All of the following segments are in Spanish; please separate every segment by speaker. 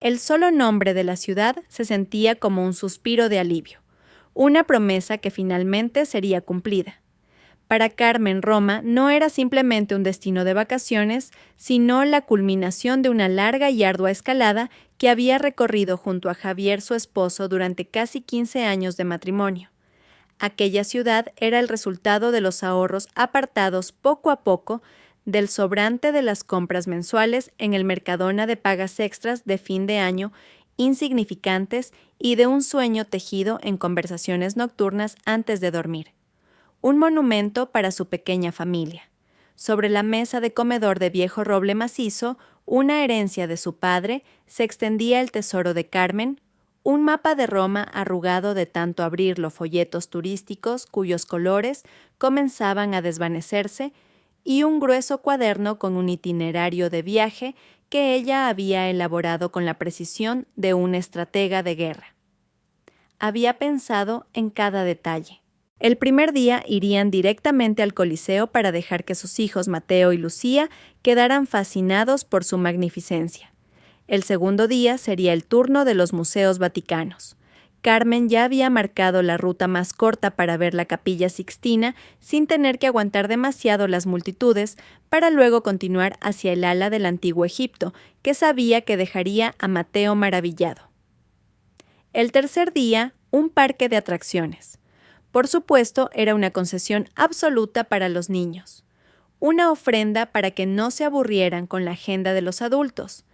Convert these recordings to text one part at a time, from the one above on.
Speaker 1: El solo nombre de la ciudad se sentía como un suspiro de alivio, una promesa que finalmente sería cumplida. Para Carmen, Roma no era simplemente un destino de vacaciones, sino la culminación de una larga y ardua escalada que había recorrido junto a Javier, su esposo, durante casi 15 años de matrimonio. Aquella ciudad era el resultado de los ahorros apartados poco a poco del sobrante de las compras mensuales en el Mercadona de pagas extras de fin de año, insignificantes, y de un sueño tejido en conversaciones nocturnas antes de dormir. Un monumento para su pequeña familia. Sobre la mesa de comedor de viejo roble macizo, una herencia de su padre, se extendía el tesoro de Carmen, un mapa de Roma arrugado de tanto abrirlo, folletos turísticos cuyos colores comenzaban a desvanecerse, y un grueso cuaderno con un itinerario de viaje que ella había elaborado con la precisión de una estratega de guerra. Había pensado en cada detalle. El primer día irían directamente al Coliseo para dejar que sus hijos Mateo y Lucía quedaran fascinados por su magnificencia. El segundo día sería el turno de los museos vaticanos. Carmen ya había marcado la ruta más corta para ver la Capilla Sixtina sin tener que aguantar demasiado las multitudes, para luego continuar hacia el ala del antiguo Egipto, que sabía que dejaría a Mateo maravillado. El tercer día, un parque de atracciones. Por supuesto, era una concesión absoluta para los niños. Una ofrenda para que no se aburrieran con la agenda de los adultos.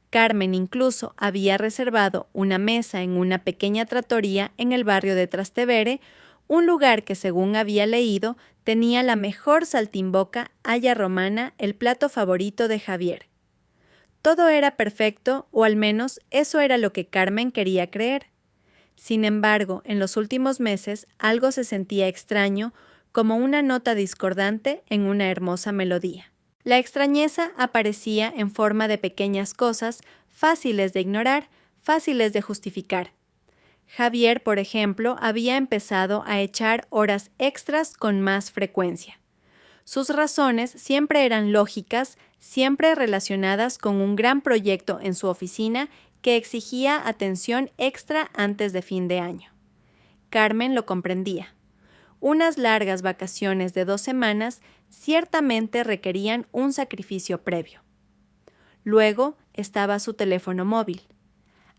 Speaker 1: Carmen incluso había reservado una mesa en una pequeña trattoria en el barrio de Trastevere, un lugar que, según había leído, tenía la mejor saltimboca alla romana, el plato favorito de Javier. Todo era perfecto, o al menos eso era lo que Carmen quería creer. Sin embargo, en los últimos meses algo se sentía extraño, como una nota discordante en una hermosa melodía. La extrañeza aparecía en forma de pequeñas cosas, fáciles de ignorar, fáciles de justificar. Javier, por ejemplo, había empezado a echar horas extras con más frecuencia. Sus razones siempre eran lógicas, siempre relacionadas con un gran proyecto en su oficina que exigía atención extra antes de fin de año. Carmen lo comprendía. Unas largas vacaciones de 2 semanas ciertamente requerían un sacrificio previo. Luego estaba su teléfono móvil.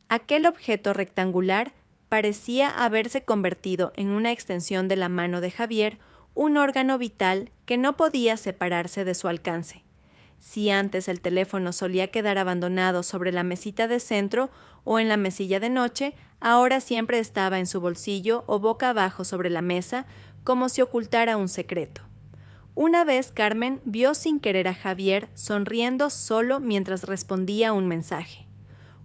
Speaker 1: Aquel objeto rectangular parecía haberse convertido en una extensión de la mano de Javier, un órgano vital que no podía separarse de su alcance. Si antes el teléfono solía quedar abandonado sobre la mesita de centro o en la mesilla de noche, ahora siempre estaba en su bolsillo o boca abajo sobre la mesa, como si ocultara un secreto. Una vez Carmen vio sin querer a Javier sonriendo solo mientras respondía un mensaje.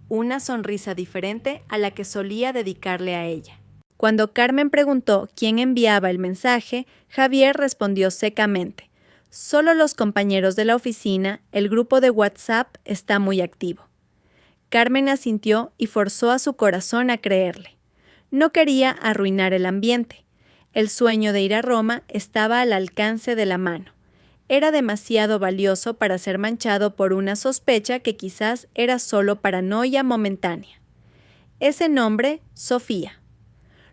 Speaker 1: Una sonrisa diferente a la que solía dedicarle a ella. Cuando Carmen preguntó quién enviaba el mensaje, Javier respondió secamente: «Solo los compañeros de la oficina, el grupo de WhatsApp está muy activo». Carmen asintió y forzó a su corazón a creerle. No quería arruinar el ambiente. El sueño de ir a Roma estaba al alcance de la mano. Era demasiado valioso para ser manchado por una sospecha que quizás era solo paranoia momentánea. Ese nombre, Sofía.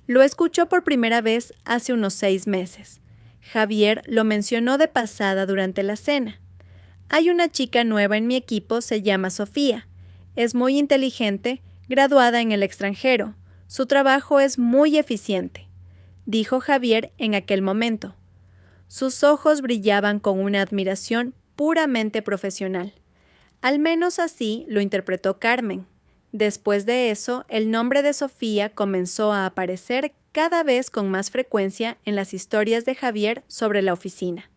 Speaker 1: Lo escuchó por primera vez hace unos 6 meses. Javier lo mencionó de pasada durante la cena. «Hay una chica nueva en mi equipo, se llama Sofía. Es muy inteligente, graduada en el extranjero. Su trabajo es muy eficiente», dijo Javier en aquel momento. Sus ojos brillaban con una admiración puramente profesional. Al menos así lo interpretó Carmen. Después de eso, el nombre de Sofía comenzó a aparecer cada vez con más frecuencia en las historias de Javier sobre la oficina.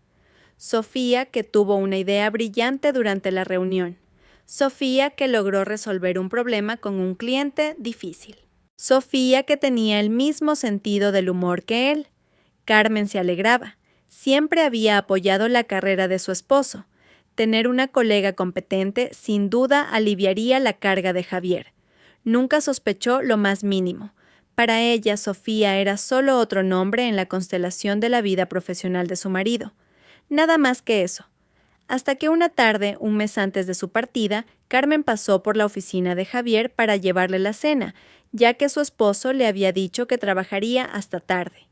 Speaker 1: Sofía, que tuvo una idea brillante durante la reunión. Sofía, que logró resolver un problema con un cliente difícil. Sofía, que tenía el mismo sentido del humor que él. Carmen se alegraba. Siempre había apoyado la carrera de su esposo. Tener una colega competente sin duda aliviaría la carga de Javier. Nunca sospechó lo más mínimo. Para ella, Sofía era solo otro nombre en la constelación de la vida profesional de su marido. Nada más que eso. hasta que una tarde, un mes antes de su partida, Carmen pasó por la oficina de Javier para llevarle la cena, ya que su esposo le había dicho que trabajaría hasta tarde.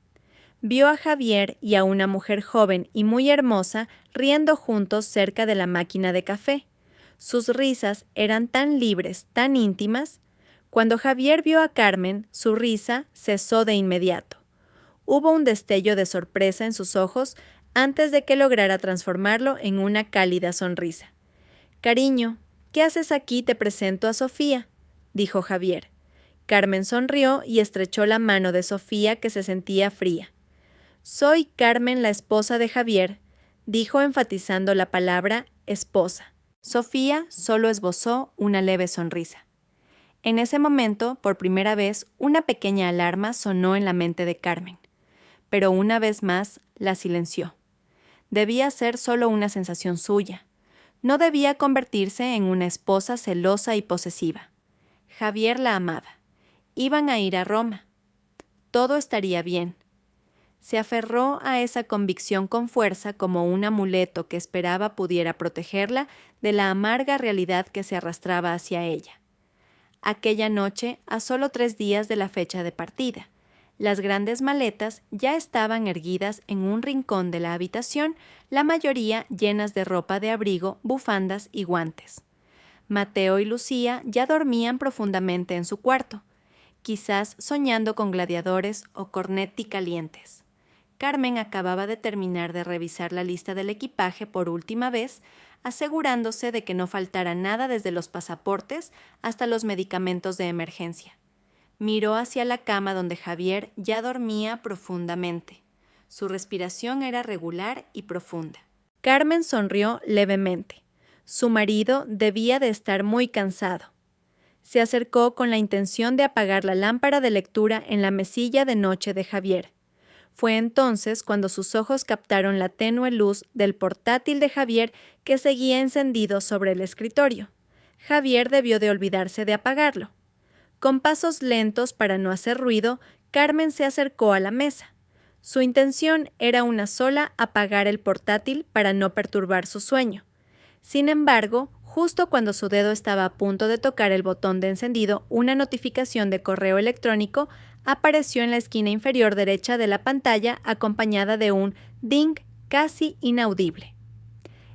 Speaker 1: Vio a Javier y a una mujer joven y muy hermosa riendo juntos cerca de la máquina de café. Sus risas eran tan libres, tan íntimas. Cuando Javier vio a Carmen, su risa cesó de inmediato. Hubo un destello de sorpresa en sus ojos antes de que lograra transformarlo en una cálida sonrisa. «Cariño, ¿qué haces aquí? Te presento a Sofía», dijo Javier. Carmen sonrió y estrechó la mano de Sofía, que se sentía fría. «Soy Carmen, la esposa de Javier», dijo enfatizando la palabra esposa. Sofía solo esbozó una leve sonrisa. En ese momento, por primera vez, una pequeña alarma sonó en la mente de Carmen, pero una vez más la silenció. Debía ser solo una sensación suya. No debía convertirse en una esposa celosa y posesiva. Javier la amaba. Iban a ir a Roma. Todo estaría bien. Se aferró a esa convicción con fuerza como un amuleto que esperaba pudiera protegerla de la amarga realidad que se arrastraba hacia ella. Aquella noche, a solo 3 días de la fecha de partida, las grandes maletas ya estaban erguidas en un rincón de la habitación, la mayoría llenas de ropa de abrigo, bufandas y guantes. Mateo y Lucía ya dormían profundamente en su cuarto, quizás soñando con gladiadores o cornetti calientes. Carmen acababa de terminar de revisar la lista del equipaje por última vez, asegurándose de que no faltara nada desde los pasaportes hasta los medicamentos de emergencia. Miró hacia la cama donde Javier ya dormía profundamente. Su respiración era regular y profunda. Carmen sonrió levemente. Su marido debía de estar muy cansado. Se acercó con la intención de apagar la lámpara de lectura en la mesilla de noche de Javier. Fue entonces cuando sus ojos captaron la tenue luz del portátil de Javier que seguía encendido sobre el escritorio. Javier debió de olvidarse de apagarlo. Con pasos lentos para no hacer ruido, Carmen se acercó a la mesa. Su intención era una sola: apagar el portátil para no perturbar su sueño. Sin embargo, justo cuando su dedo estaba a punto de tocar el botón de encendido, una notificación de correo electrónico apareció en la esquina inferior derecha de la pantalla, acompañada de un ding casi inaudible.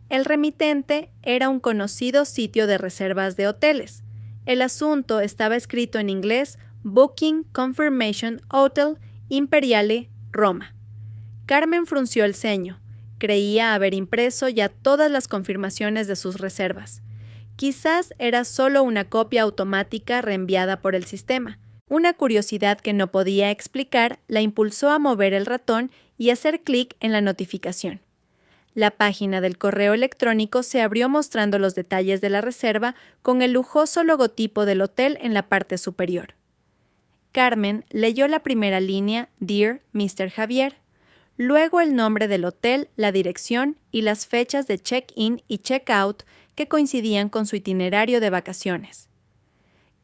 Speaker 1: El remitente era un conocido sitio de reservas de hoteles. El asunto estaba escrito en inglés: Booking Confirmation Hotel Imperiale, Roma. Carmen frunció el ceño. Creía haber impreso ya todas las confirmaciones de sus reservas. Quizás era solo una copia automática reenviada por el sistema. Una curiosidad que no podía explicar la impulsó a mover el ratón y hacer clic en la notificación. La página del correo electrónico se abrió mostrando los detalles de la reserva con el lujoso logotipo del hotel en la parte superior. Carmen leyó la primera línea, Dear Mr. Javier, luego el nombre del hotel, la dirección y las fechas de check-in y check-out que coincidían con su itinerario de vacaciones.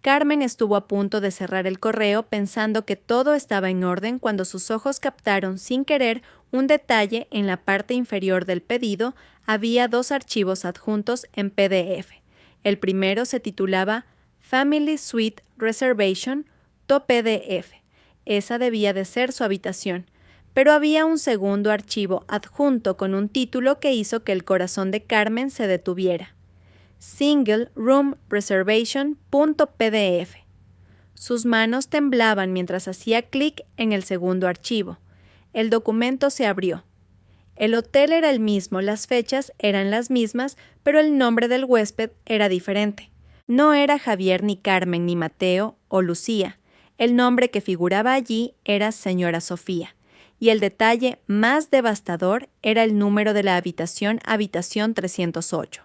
Speaker 1: Carmen estuvo a punto de cerrar el correo pensando que todo estaba en orden cuando sus ojos captaron sin querer un detalle en la parte inferior del pedido. Había 2 archivos adjuntos en PDF. El primero se titulaba Family Suite Reservation, TO-PDF. Esa debía de ser su habitación. Pero había un segundo archivo adjunto con un título que hizo que el corazón de Carmen se detuviera. Single Room Reservation.pdf. Sus manos temblaban mientras hacía clic en el segundo archivo. El documento se abrió. El hotel era el mismo, las fechas eran las mismas, pero el nombre del huésped era diferente. No era Javier, ni Carmen, ni Mateo o Lucía. El nombre que figuraba allí era Señora Sofía. Y el detalle más devastador era el número de la habitación 308.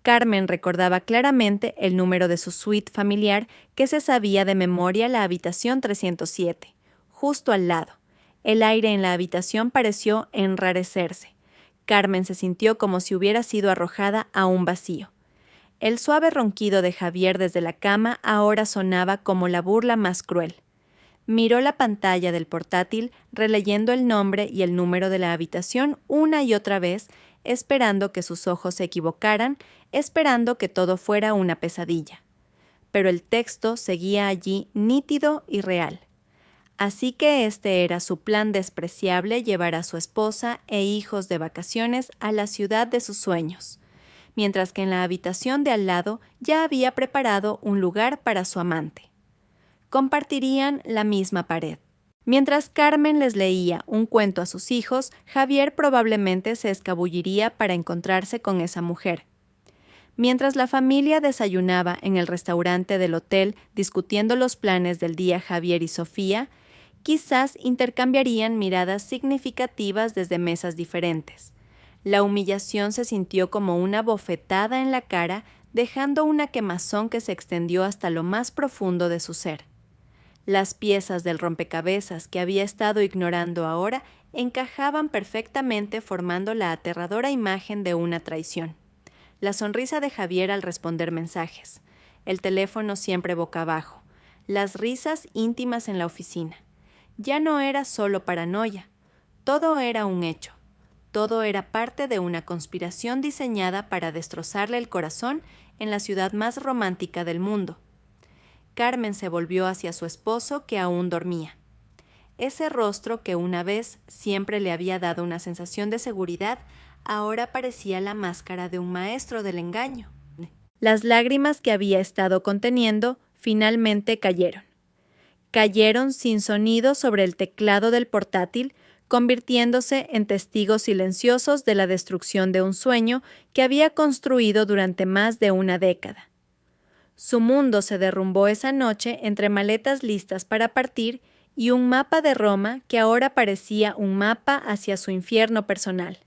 Speaker 1: Carmen recordaba claramente el número de su suite familiar, que se sabía de memoria, la habitación 307, justo al lado. El aire en la habitación pareció enrarecerse. Carmen se sintió como si hubiera sido arrojada a un vacío. El suave ronquido de Javier desde la cama ahora sonaba como la burla más cruel. Miró la pantalla del portátil, releyendo el nombre y el número de la habitación una y otra vez, esperando que sus ojos se equivocaran, esperando que todo fuera una pesadilla. Pero el texto seguía allí nítido y real. Así que este era su plan despreciable: llevar a su esposa e hijos de vacaciones a la ciudad de sus sueños, mientras que en la habitación de al lado ya había preparado un lugar para su amante. Compartirían la misma pared. Mientras Carmen les leía un cuento a sus hijos, Javier probablemente se escabulliría para encontrarse con esa mujer. Mientras la familia desayunaba en el restaurante del hotel discutiendo los planes del día, Javier y Sofía quizás intercambiarían miradas significativas desde mesas diferentes. La humillación se sintió como una bofetada en la cara, dejando una quemazón que se extendió hasta lo más profundo de su ser. Las piezas del rompecabezas que había estado ignorando ahora encajaban perfectamente, formando la aterradora imagen de una traición. La sonrisa de Javier al responder mensajes, el teléfono siempre boca abajo, las risas íntimas en la oficina. Ya no era solo paranoia, todo era un hecho. Todo era parte de una conspiración diseñada para destrozarle el corazón en la ciudad más romántica del mundo. Carmen se volvió hacia su esposo, que aún dormía. Ese rostro que una vez siempre le había dado una sensación de seguridad, ahora parecía la máscara de un maestro del engaño. Las lágrimas que había estado conteniendo finalmente cayeron. Cayeron sin sonido sobre el teclado del portátil, convirtiéndose en testigos silenciosos de la destrucción de un sueño que había construido durante más de una década. Su mundo se derrumbó esa noche entre maletas listas para partir y un mapa de Roma que ahora parecía un mapa hacia su infierno personal.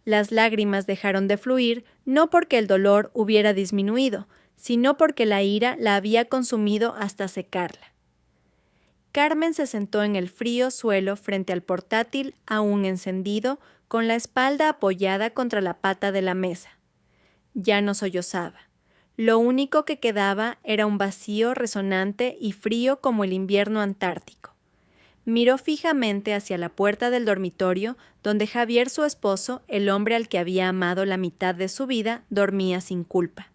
Speaker 1: Las lágrimas dejaron de fluir no porque el dolor hubiera disminuido, sino porque la ira la había consumido hasta secarla. Carmen se sentó en el frío suelo frente al portátil aún encendido, con la espalda apoyada contra la pata de la mesa. Ya no sollozaba. Lo único que quedaba era un vacío resonante y frío como el invierno antártico. Miró fijamente hacia la puerta del dormitorio, donde Javier, su esposo, el hombre al que había amado la mitad de su vida, dormía sin culpa.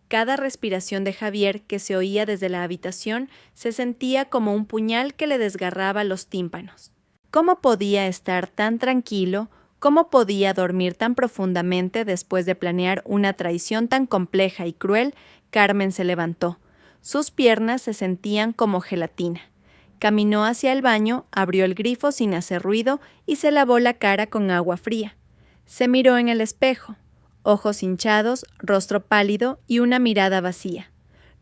Speaker 1: Cada respiración de Javier, que se oía desde la habitación, se sentía como un puñal que le desgarraba los tímpanos. ¿Cómo podía estar tan tranquilo? ¿Cómo podía dormir tan profundamente después de planear una traición tan compleja y cruel? Carmen se levantó. Sus piernas se sentían como gelatina. Caminó hacia el baño, abrió el grifo sin hacer ruido y se lavó la cara con agua fría. Se miró en el espejo. Ojos hinchados, rostro pálido y una mirada vacía.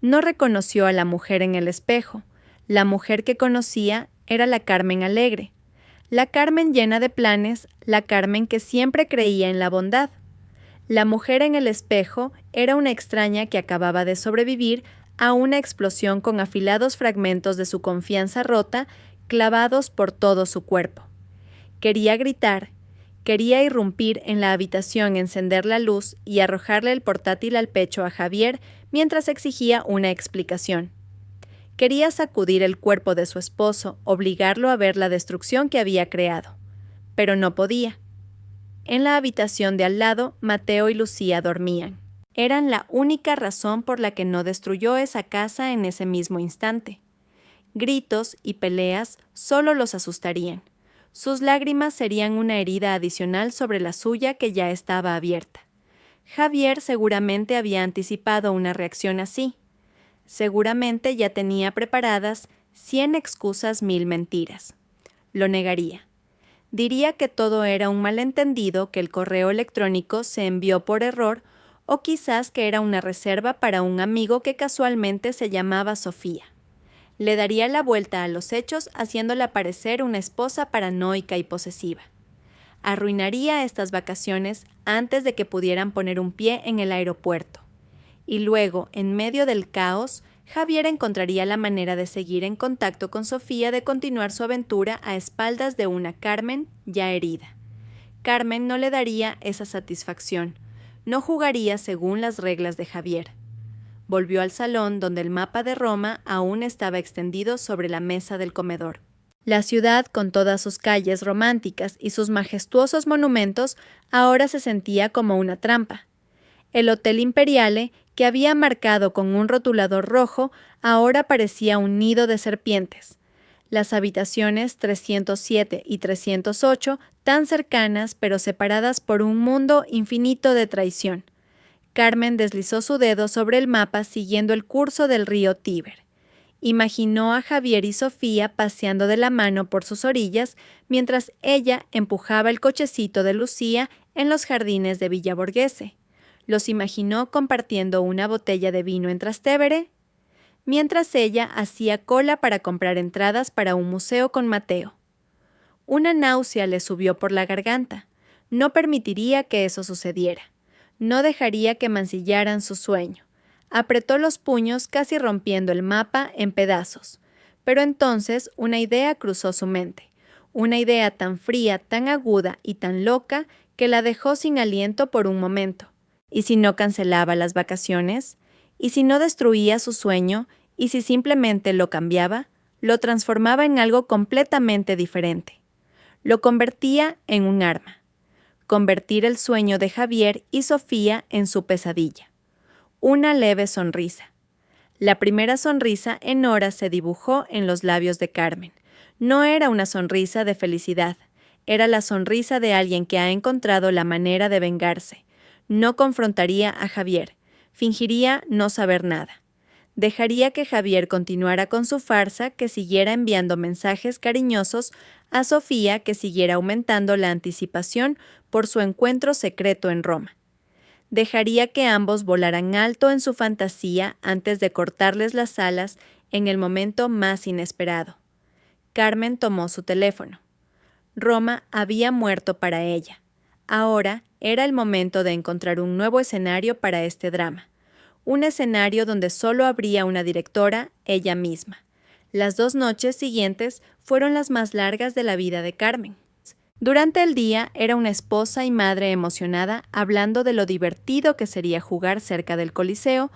Speaker 1: No reconoció a la mujer en el espejo. La mujer que conocía era la Carmen alegre. La Carmen llena de planes, la Carmen que siempre creía en la bondad. La mujer en el espejo era una extraña que acababa de sobrevivir a una explosión con afilados fragmentos de su confianza rota clavados por todo su cuerpo. Quería gritar, quería irrumpir en la habitación, encender la luz y arrojarle el portátil al pecho a Javier mientras exigía una explicación. Quería sacudir el cuerpo de su esposo, obligarlo a ver la destrucción que había creado. Pero no podía. En la habitación de al lado, Mateo y Lucía dormían. Eran la única razón por la que no destruyó esa casa en ese mismo instante. Gritos y peleas solo los asustarían. Sus lágrimas serían una herida adicional sobre la suya que ya estaba abierta. Javier seguramente había anticipado una reacción así. Seguramente ya tenía preparadas 100 excusas, 1000 mentiras. Lo negaría. Diría que todo era un malentendido, que el correo electrónico se envió por error, o quizás que era una reserva para un amigo que casualmente se llamaba Sofía. Le daría la vuelta a los hechos, haciéndola parecer una esposa paranoica y posesiva. Arruinaría estas vacaciones antes de que pudieran poner un pie en el aeropuerto. Y luego, en medio del caos, Javier encontraría la manera de seguir en contacto con Sofía, de continuar su aventura a espaldas de una Carmen ya herida. Carmen no le daría esa satisfacción, no jugaría según las reglas de Javier. Volvió al salón, donde el mapa de Roma aún estaba extendido sobre la mesa del comedor. La ciudad, con todas sus calles románticas y sus majestuosos monumentos, ahora se sentía como una trampa. El Hotel Imperiale, que había marcado con un rotulador rojo, ahora parecía un nido de serpientes. Las habitaciones 307 y 308, tan cercanas pero separadas por un mundo infinito de traición. Carmen deslizó su dedo sobre el mapa siguiendo el curso del río Tíber. Imaginó a Javier y Sofía paseando de la mano por sus orillas mientras ella empujaba el cochecito de Lucía en los jardines de Villa Borghese. Los imaginó compartiendo una botella de vino en Trastevere, mientras ella hacía cola para comprar entradas para un museo con Mateo. Una náusea le subió por la garganta. No permitiría que eso sucediera. No dejaría que mancillaran su sueño. Apretó los puños casi rompiendo el mapa en pedazos. Pero entonces una idea cruzó su mente. Una idea tan fría, tan aguda y tan loca que la dejó sin aliento por un momento. ¿Y si no cancelaba las vacaciones? ¿Y si no destruía su sueño? ¿Y si simplemente lo cambiaba? Lo transformaba en algo completamente diferente. Lo convertía en un arma. Convertir el sueño de Javier y Sofía en su pesadilla. Una leve sonrisa. La primera sonrisa en horas se dibujó en los labios de Carmen. No era una sonrisa de felicidad, era la sonrisa de alguien que ha encontrado la manera de vengarse. No confrontaría a Javier, fingiría no saber nada. Dejaría que Javier continuara con su farsa, que siguiera enviando mensajes cariñosos a Sofía, que siguiera aumentando la anticipación por su encuentro secreto en Roma. Dejaría que ambos volaran alto en su fantasía antes de cortarles las alas en el momento más inesperado. Carmen tomó su teléfono. Roma había muerto para ella. Ahora era el momento de encontrar un nuevo escenario para este drama. Un escenario donde solo habría una directora, ella misma. Las 2 noches siguientes fueron las más largas de la vida de Carmen. Durante el día era una esposa y madre emocionada hablando de lo divertido que sería jugar cerca del Coliseo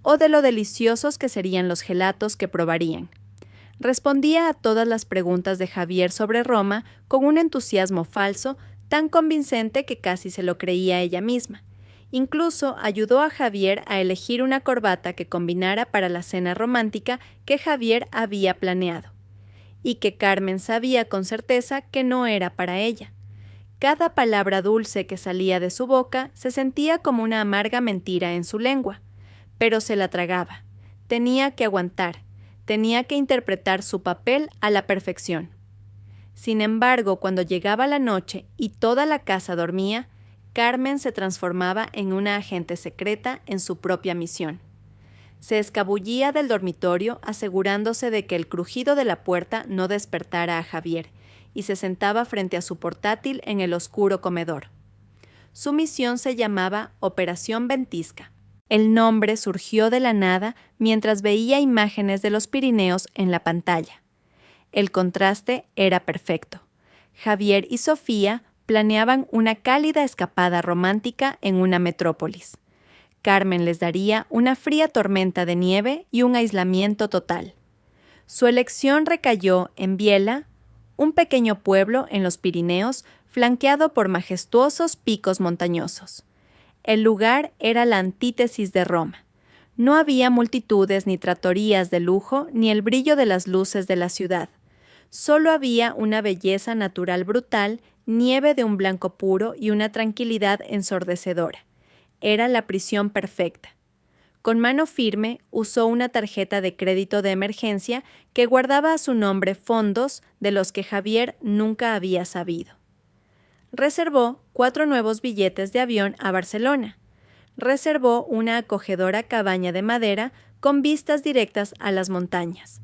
Speaker 1: o de lo deliciosos que serían los gelatos que probarían. Respondía a todas las preguntas de Javier sobre Roma con un entusiasmo falso tan convincente que casi se lo creía ella misma. Incluso ayudó a Javier a elegir una corbata que combinara para la cena romántica que Javier había planeado, y que Carmen sabía con certeza que no era para ella. Cada palabra dulce que salía de su boca se sentía como una amarga mentira en su lengua, pero se la tragaba. Tenía que aguantar, tenía que interpretar su papel a la perfección. Sin embargo, cuando llegaba la noche y toda la casa dormía, Carmen se transformaba en una agente secreta en su propia misión. Se escabullía del dormitorio asegurándose de que el crujido de la puerta no despertara a Javier, y se sentaba frente a su portátil en el oscuro comedor. Su misión se llamaba Operación Ventisca. El nombre surgió de la nada mientras veía imágenes de los Pirineos en la pantalla. El contraste era perfecto. Javier y Sofía planeaban una cálida escapada romántica en una metrópolis. Carmen les daría una fría tormenta de nieve y un aislamiento total. Su elección recayó en Biella, un pequeño pueblo en los Pirineos flanqueado por majestuosos picos montañosos. El lugar era la antítesis de Roma. No había multitudes ni trattorías de lujo ni el brillo de las luces de la ciudad. Solo había una belleza natural brutal, nieve de un blanco puro y una tranquilidad ensordecedora. Era la prisión perfecta. Con mano firme usó una tarjeta de crédito de emergencia que guardaba a su nombre fondos de los que Javier nunca había sabido. Reservó 4 nuevos billetes de avión a Barcelona. Reservó una acogedora cabaña de madera con vistas directas a las montañas.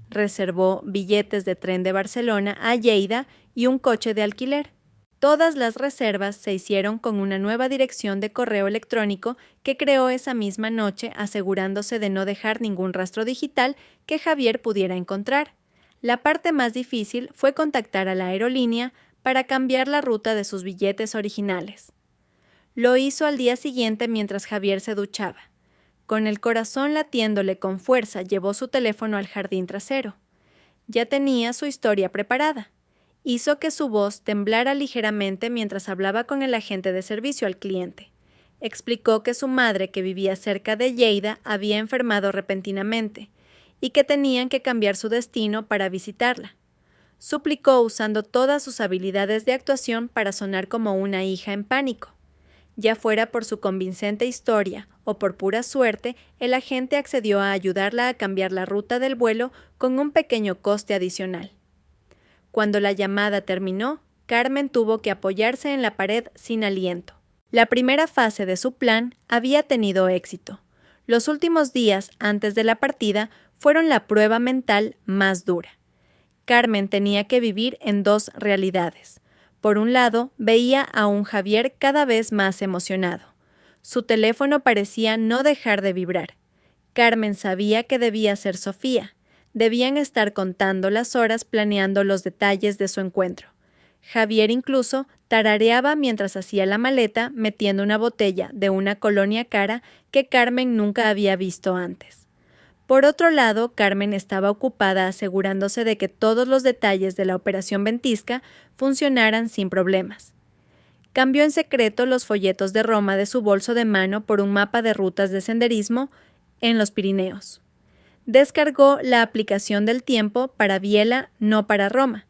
Speaker 1: Reservó billetes de tren de Barcelona a Lleida y un coche de alquiler. Todas las reservas se hicieron con una nueva dirección de correo electrónico que creó esa misma noche, asegurándose de no dejar ningún rastro digital que Javier pudiera encontrar. La parte más difícil fue contactar a la aerolínea para cambiar la ruta de sus billetes originales. Lo hizo al día siguiente mientras Javier se duchaba. Con el corazón latiéndole con fuerza, llevó su teléfono al jardín trasero. Ya tenía su historia preparada. Hizo que su voz temblara ligeramente mientras hablaba con el agente de servicio al cliente. Explicó que su madre, que vivía cerca de Lleida, había enfermado repentinamente y que tenían que cambiar su destino para visitarla. Suplicó usando todas sus habilidades de actuación para sonar como una hija en pánico. Ya fuera por su convincente historia o por pura suerte, el agente accedió a ayudarla a cambiar la ruta del vuelo con un pequeño coste adicional. Cuando la llamada terminó, Carmen tuvo que apoyarse en la pared sin aliento. La primera fase de su plan había tenido éxito. Los últimos días antes de la partida fueron la prueba mental más dura. Carmen tenía que vivir en dos realidades. Por un lado, veía a un Javier cada vez más emocionado. Su teléfono parecía no dejar de vibrar. Carmen sabía que debía ser Sofía. Debían estar contando las horas planeando los detalles de su encuentro. Javier incluso tarareaba mientras hacía la maleta metiendo una botella de una colonia cara que Carmen nunca había visto antes. Por otro lado, Carmen estaba ocupada asegurándose de que todos los detalles de la operación Ventisca funcionaran sin problemas. Cambió en secreto los folletos de Roma de su bolso de mano por un mapa de rutas de senderismo en los Pirineos. Descargó la aplicación del tiempo para Biella, no para Roma.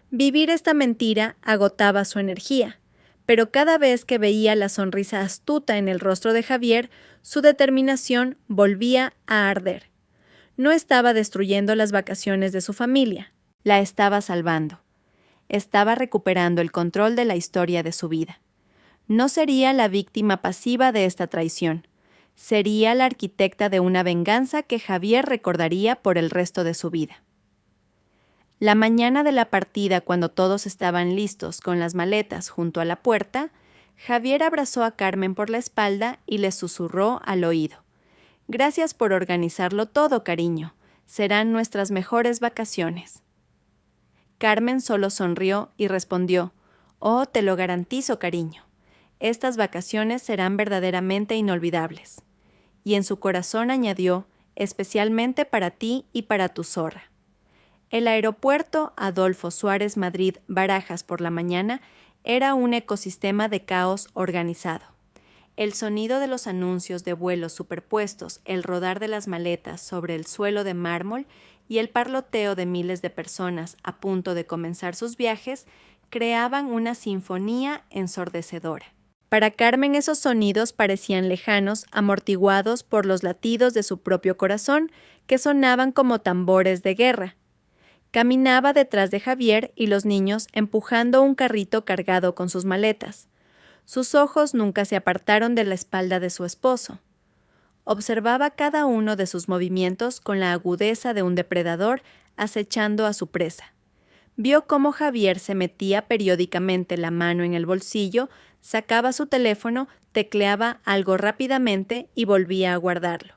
Speaker 1: Vivir esta mentira agotaba su energía, pero cada vez que veía la sonrisa astuta en el rostro de Javier, su determinación volvía a arder. No estaba destruyendo las vacaciones de su familia, la estaba salvando. Estaba recuperando el control de la historia de su vida. No sería la víctima pasiva de esta traición. Sería la arquitecta de una venganza que Javier recordaría por el resto de su vida. La mañana de la partida, cuando todos estaban listos con las maletas junto a la puerta, Javier abrazó a Carmen por la espalda y le susurró al oído: «Gracias por organizarlo todo, cariño. Serán nuestras mejores vacaciones». Carmen solo sonrió y respondió: «Oh, te lo garantizo, cariño. Estas vacaciones serán verdaderamente inolvidables». Y en su corazón añadió: «especialmente para ti y para tu zorra». El aeropuerto Adolfo Suárez Madrid Barajas por la mañana era un ecosistema de caos organizado. El sonido de los anuncios de vuelos superpuestos, el rodar de las maletas sobre el suelo de mármol y el parloteo de miles de personas a punto de comenzar sus viajes creaban una sinfonía ensordecedora. Para Carmen esos sonidos parecían lejanos, amortiguados por los latidos de su propio corazón, que sonaban como tambores de guerra. Caminaba detrás de Javier y los niños empujando un carrito cargado con sus maletas. Sus ojos nunca se apartaron de la espalda de su esposo. Observaba cada uno de sus movimientos con la agudeza de un depredador acechando a su presa. Vio cómo Javier se metía periódicamente la mano en el bolsillo, sacaba su teléfono, tecleaba algo rápidamente y volvía a guardarlo.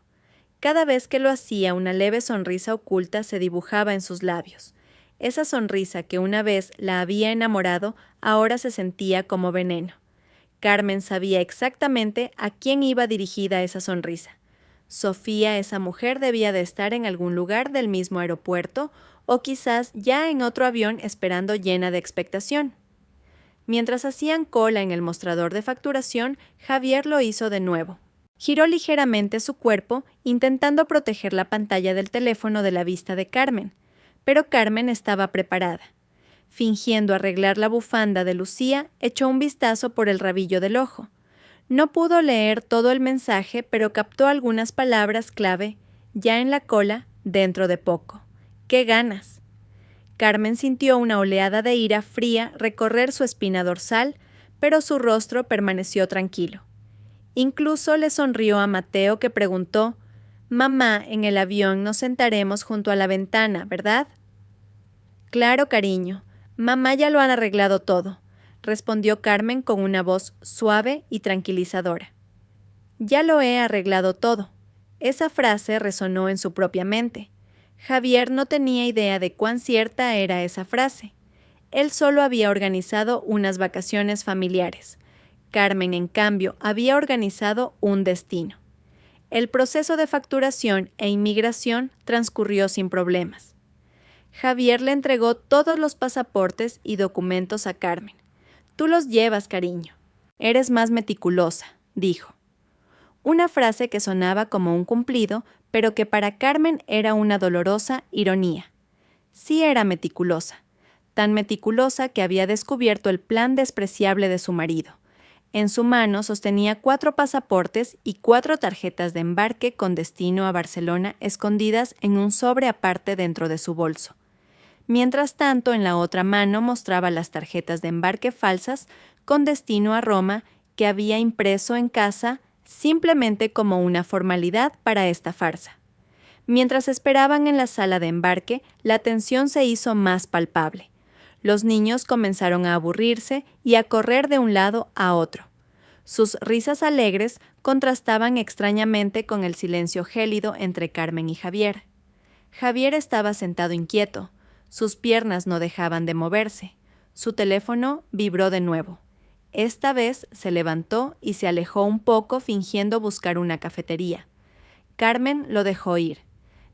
Speaker 1: Cada vez que lo hacía, una leve sonrisa oculta se dibujaba en sus labios. Esa sonrisa que una vez la había enamorado, ahora se sentía como veneno. Carmen sabía exactamente a quién iba dirigida esa sonrisa. Sofía, esa mujer, debía de estar en algún lugar del mismo aeropuerto o quizás ya en otro avión esperando llena de expectación. Mientras hacían cola en el mostrador de facturación, Javier lo hizo de nuevo. Giró ligeramente su cuerpo, intentando proteger la pantalla del teléfono de la vista de Carmen, pero Carmen estaba preparada. Fingiendo arreglar la bufanda de Lucía, echó un vistazo por el rabillo del ojo. No pudo leer todo el mensaje, pero captó algunas palabras clave: ya en la cola, dentro de poco. ¡Qué ganas! Carmen sintió una oleada de ira fría recorrer su espina dorsal, pero su rostro permaneció tranquilo. Incluso le sonrió a Mateo, que preguntó: «Mamá, en el avión nos sentaremos junto a la ventana, ¿verdad?» «Claro, cariño. Mamá ya lo han arreglado todo», respondió Carmen con una voz suave y tranquilizadora. «Ya lo he arreglado todo». Esa frase resonó en su propia mente. Javier no tenía idea de cuán cierta era esa frase. Él solo había organizado unas vacaciones familiares. Carmen, en cambio, había organizado un destino. El proceso de facturación e inmigración transcurrió sin problemas. Javier le entregó todos los pasaportes y documentos a Carmen. «Tú los llevas, cariño. Eres más meticulosa», dijo. Una frase que sonaba como un cumplido, pero que para Carmen era una dolorosa ironía. Sí era meticulosa, tan meticulosa que había descubierto el plan despreciable de su marido. En su mano sostenía 4 pasaportes y 4 tarjetas de embarque con destino a Barcelona escondidas en un sobre aparte dentro de su bolso. Mientras tanto, en la otra mano mostraba las tarjetas de embarque falsas con destino a Roma que había impreso en casa simplemente como una formalidad para esta farsa. Mientras esperaban en la sala de embarque, la tensión se hizo más palpable. Los niños comenzaron a aburrirse y a correr de un lado a otro. Sus risas alegres contrastaban extrañamente con el silencio gélido entre Carmen y Javier. Javier estaba sentado inquieto. Sus piernas no dejaban de moverse. Su teléfono vibró de nuevo. Esta vez se levantó y se alejó un poco fingiendo buscar una cafetería. Carmen lo dejó ir.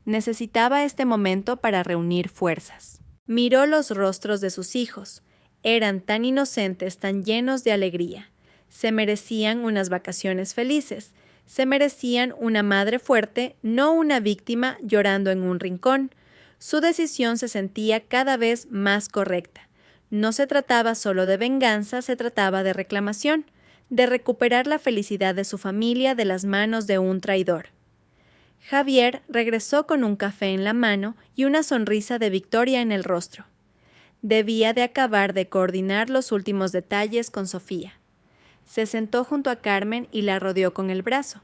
Speaker 1: Necesitaba este momento para reunir fuerzas. Miró los rostros de sus hijos. Eran tan inocentes, tan llenos de alegría. Se merecían unas vacaciones felices. Se merecían una madre fuerte, no una víctima llorando en un rincón. Su decisión se sentía cada vez más correcta. No se trataba solo de venganza, se trataba de reclamación, de recuperar la felicidad de su familia de las manos de un traidor. Javier regresó con un café en la mano y una sonrisa de victoria en el rostro. Debía de acabar de coordinar los últimos detalles con Sofía. Se sentó junto a Carmen y la rodeó con el brazo.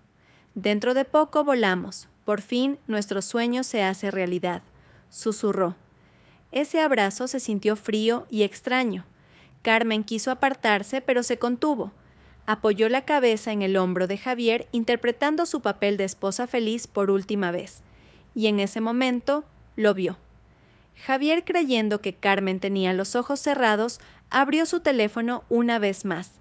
Speaker 1: «Dentro de poco volamos. Por fin nuestro sueño se hace realidad», susurró. Ese abrazo se sintió frío y extraño. Carmen quiso apartarse, pero se contuvo. Apoyó la cabeza en el hombro de Javier, interpretando su papel de esposa feliz por última vez. Y en ese momento lo vio. Javier, creyendo que Carmen tenía los ojos cerrados, abrió su teléfono una vez más.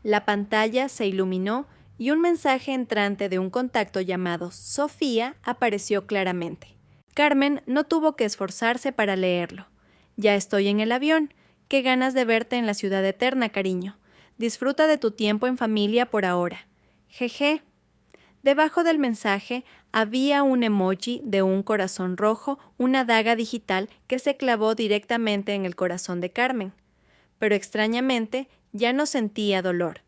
Speaker 1: La pantalla se iluminó y un mensaje entrante de un contacto llamado Sofía apareció claramente. Carmen no tuvo que esforzarse para leerlo. «Ya estoy en el avión. Qué ganas de verte en la ciudad eterna, cariño. Disfruta de tu tiempo en familia por ahora. Jeje». Debajo del mensaje había un emoji de un corazón rojo, una daga digital que se clavó directamente en el corazón de Carmen. Pero extrañamente ya no sentía dolor.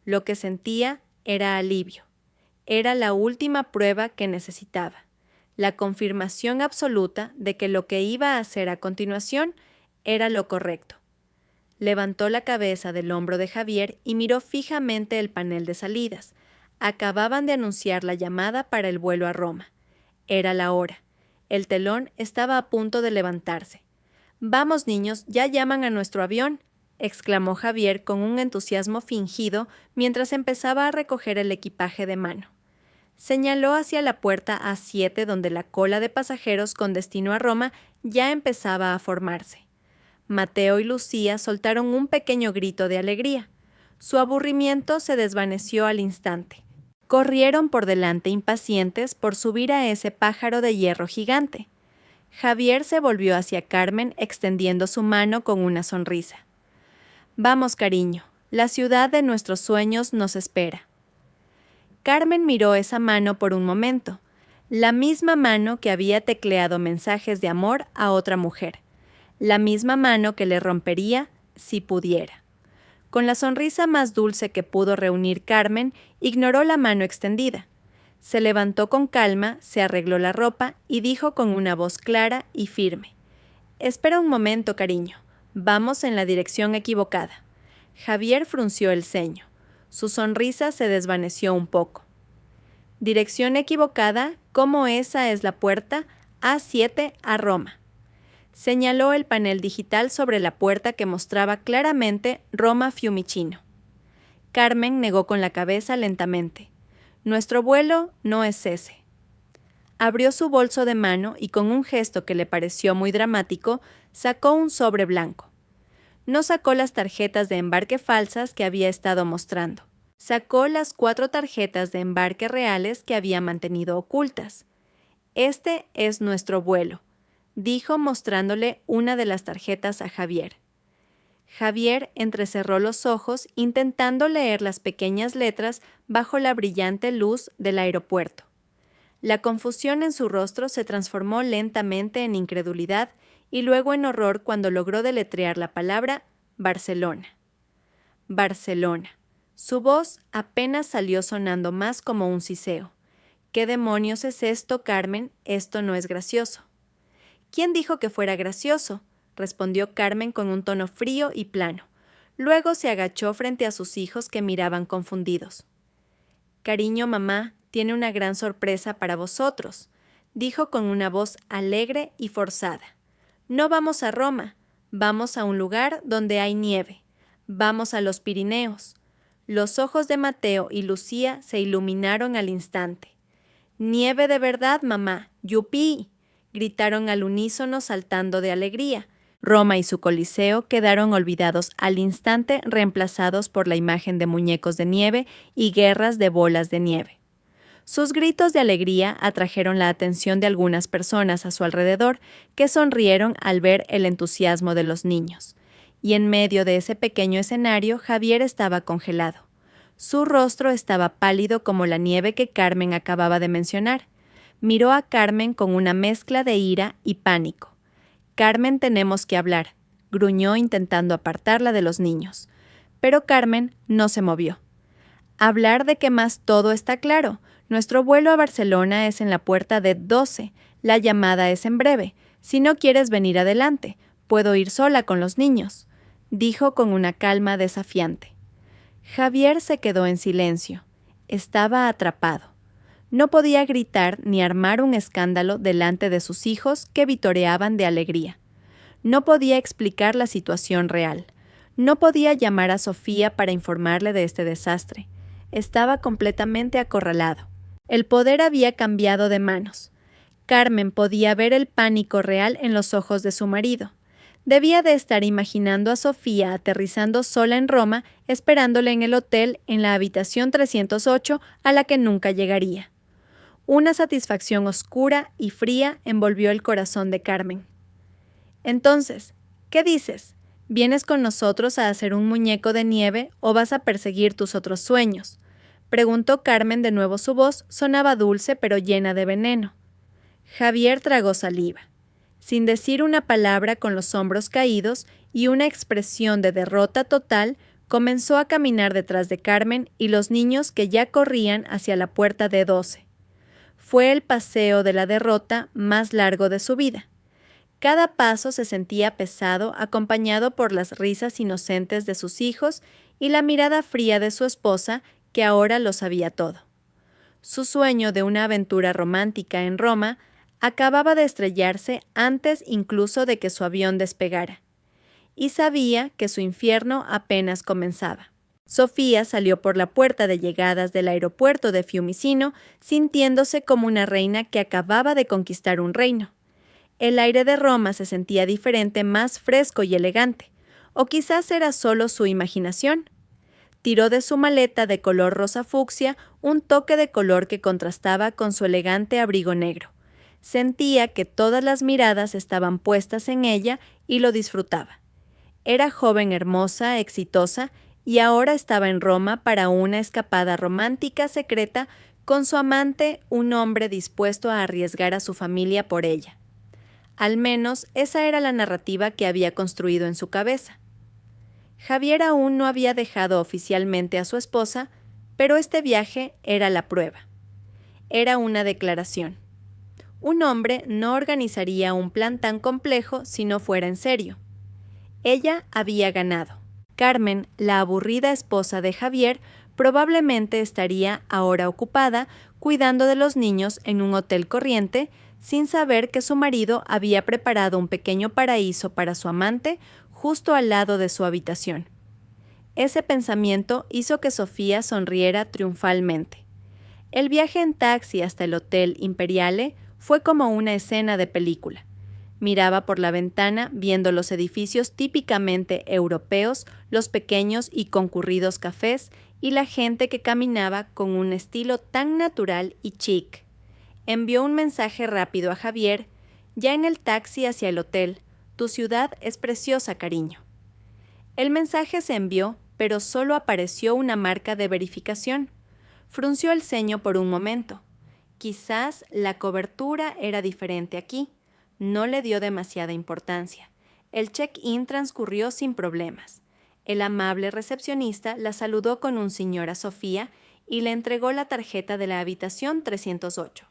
Speaker 1: Lo que sentía era alivio. Era la última prueba que necesitaba. La confirmación absoluta de que lo que iba a hacer a continuación era lo correcto. Levantó la cabeza del hombro de Javier y miró fijamente el panel de salidas. Acababan de anunciar la llamada para el vuelo a Roma. Era la hora. El telón estaba a punto de levantarse. «Vamos, niños, ya llaman a nuestro avión», exclamó Javier con un entusiasmo fingido mientras empezaba a recoger el equipaje de mano. Señaló hacia la puerta A7 donde la cola de pasajeros con destino a Roma ya empezaba a formarse. Mateo y Lucía soltaron un pequeño grito de alegría. Su aburrimiento se desvaneció al instante. Corrieron por delante impacientes por subir a ese pájaro de hierro gigante. Javier se volvió hacia Carmen extendiendo su mano con una sonrisa. «Vamos, cariño, la ciudad de nuestros sueños nos espera». Carmen miró esa mano por un momento, la misma mano que había tecleado mensajes de amor a otra mujer, la misma mano que le rompería si pudiera. Con la sonrisa más dulce que pudo reunir Carmen, ignoró la mano extendida. Se levantó con calma, se arregló la ropa y dijo con una voz clara y firme: «Espera un momento, cariño, vamos en la dirección equivocada». Javier frunció el ceño. Su sonrisa se desvaneció un poco. «Dirección equivocada, ¿cómo esa es la puerta? A7 a Roma». Señaló el panel digital sobre la puerta que mostraba claramente Roma Fiumicino. Carmen negó con la cabeza lentamente. «Nuestro vuelo no es ese». Abrió su bolso de mano y con un gesto que le pareció muy dramático, sacó un sobre blanco. No sacó las tarjetas de embarque falsas que había estado mostrando. Sacó las 4 tarjetas de embarque reales que había mantenido ocultas. «Este es nuestro vuelo», dijo mostrándole una de las tarjetas a Javier. Javier entrecerró los ojos intentando leer las pequeñas letras bajo la brillante luz del aeropuerto. La confusión en su rostro se transformó lentamente en incredulidad y luego en horror cuando logró deletrear la palabra Barcelona. Barcelona. Su voz apenas salió sonando más como un siseo. ¿Qué demonios es esto, Carmen? Esto no es gracioso. ¿Quién dijo que fuera gracioso?, respondió Carmen con un tono frío y plano. Luego se agachó frente a sus hijos que miraban confundidos. Cariño, mamá, tiene una gran sorpresa para vosotros, dijo con una voz alegre y forzada. No vamos a Roma, vamos a un lugar donde hay nieve. Vamos a los Pirineos. Los ojos de Mateo y Lucía se iluminaron al instante. Nieve de verdad, mamá, ¡yupí!, gritaron al unísono saltando de alegría. Roma y su Coliseo quedaron olvidados al instante, reemplazados por la imagen de muñecos de nieve y guerras de bolas de nieve. Sus gritos de alegría atrajeron la atención de algunas personas a su alrededor, que sonrieron al ver el entusiasmo de los niños. Y en medio de ese pequeño escenario, Javier estaba congelado. Su rostro estaba pálido como la nieve que Carmen acababa de mencionar. Miró a Carmen con una mezcla de ira y pánico. Carmen, tenemos que hablar, gruñó intentando apartarla de los niños. Pero Carmen no se movió. Hablar de qué más, todo está claro. Nuestro vuelo a Barcelona es en la puerta de 12. La llamada es en breve. Si no quieres venir adelante, puedo ir sola con los niños, dijo con una calma desafiante. Javier se quedó en silencio. Estaba atrapado. No podía gritar ni armar un escándalo delante de sus hijos que vitoreaban de alegría. No podía explicar la situación real. No podía llamar a Sofía para informarle de este desastre. Estaba completamente acorralado. El poder había cambiado de manos. Carmen podía ver el pánico real en los ojos de su marido. Debía de estar imaginando a Sofía aterrizando sola en Roma, esperándole en el hotel en la habitación 308 a la que nunca llegaría. Una satisfacción oscura y fría envolvió el corazón de Carmen. Entonces, ¿qué dices? ¿Vienes con nosotros a hacer un muñeco de nieve o vas a perseguir tus otros sueños?, preguntó Carmen. De nuevo su voz sonaba dulce pero llena de veneno. Javier tragó saliva. Sin decir una palabra, con los hombros caídos y una expresión de derrota total, comenzó a caminar detrás de Carmen y los niños que ya corrían hacia la puerta de 12. Fue el paseo de la derrota más largo de su vida. Cada paso se sentía pesado, acompañado por las risas inocentes de sus hijos y la mirada fría de su esposa, que ahora lo sabía todo. Su sueño de una aventura romántica en Roma acababa de estrellarse antes incluso de que su avión despegara, y sabía que su infierno apenas comenzaba. Sofía salió por la puerta de llegadas del aeropuerto de Fiumicino, sintiéndose como una reina que acababa de conquistar un reino. El aire de Roma se sentía diferente, más fresco y elegante, o quizás era solo su imaginación. Tiró de su maleta de color rosa fucsia un toque de color que contrastaba con su elegante abrigo negro. Sentía que todas las miradas estaban puestas en ella y lo disfrutaba. Era joven, hermosa, exitosa, y ahora estaba en Roma para una escapada romántica secreta con su amante, un hombre dispuesto a arriesgar a su familia por ella. Al menos esa era la narrativa que había construido en su cabeza. Javier aún no había dejado oficialmente a su esposa, pero este viaje era la prueba. Era una declaración. Un hombre no organizaría un plan tan complejo si no fuera en serio. Ella había ganado. Carmen, la aburrida esposa de Javier, probablemente estaría ahora ocupada cuidando de los niños en un hotel corriente, sin saber que su marido había preparado un pequeño paraíso para su amante justo al lado de su habitación. Ese pensamiento hizo que Sofía sonriera triunfalmente. El viaje en taxi hasta el Hotel Imperiale fue como una escena de película. Miraba por la ventana viendo los edificios típicamente europeos, los pequeños y concurridos cafés y la gente que caminaba con un estilo tan natural y chic. Envió un mensaje rápido a Javier: Ya en el taxi hacia el hotel, tu ciudad es preciosa, cariño. El mensaje se envió, pero solo apareció una marca de verificación. Frunció el ceño por un momento. Quizás la cobertura era diferente aquí. No le dio demasiada importancia. El check-in transcurrió sin problemas. El amable recepcionista la saludó con un señora Sofía y le entregó la tarjeta de la habitación 308.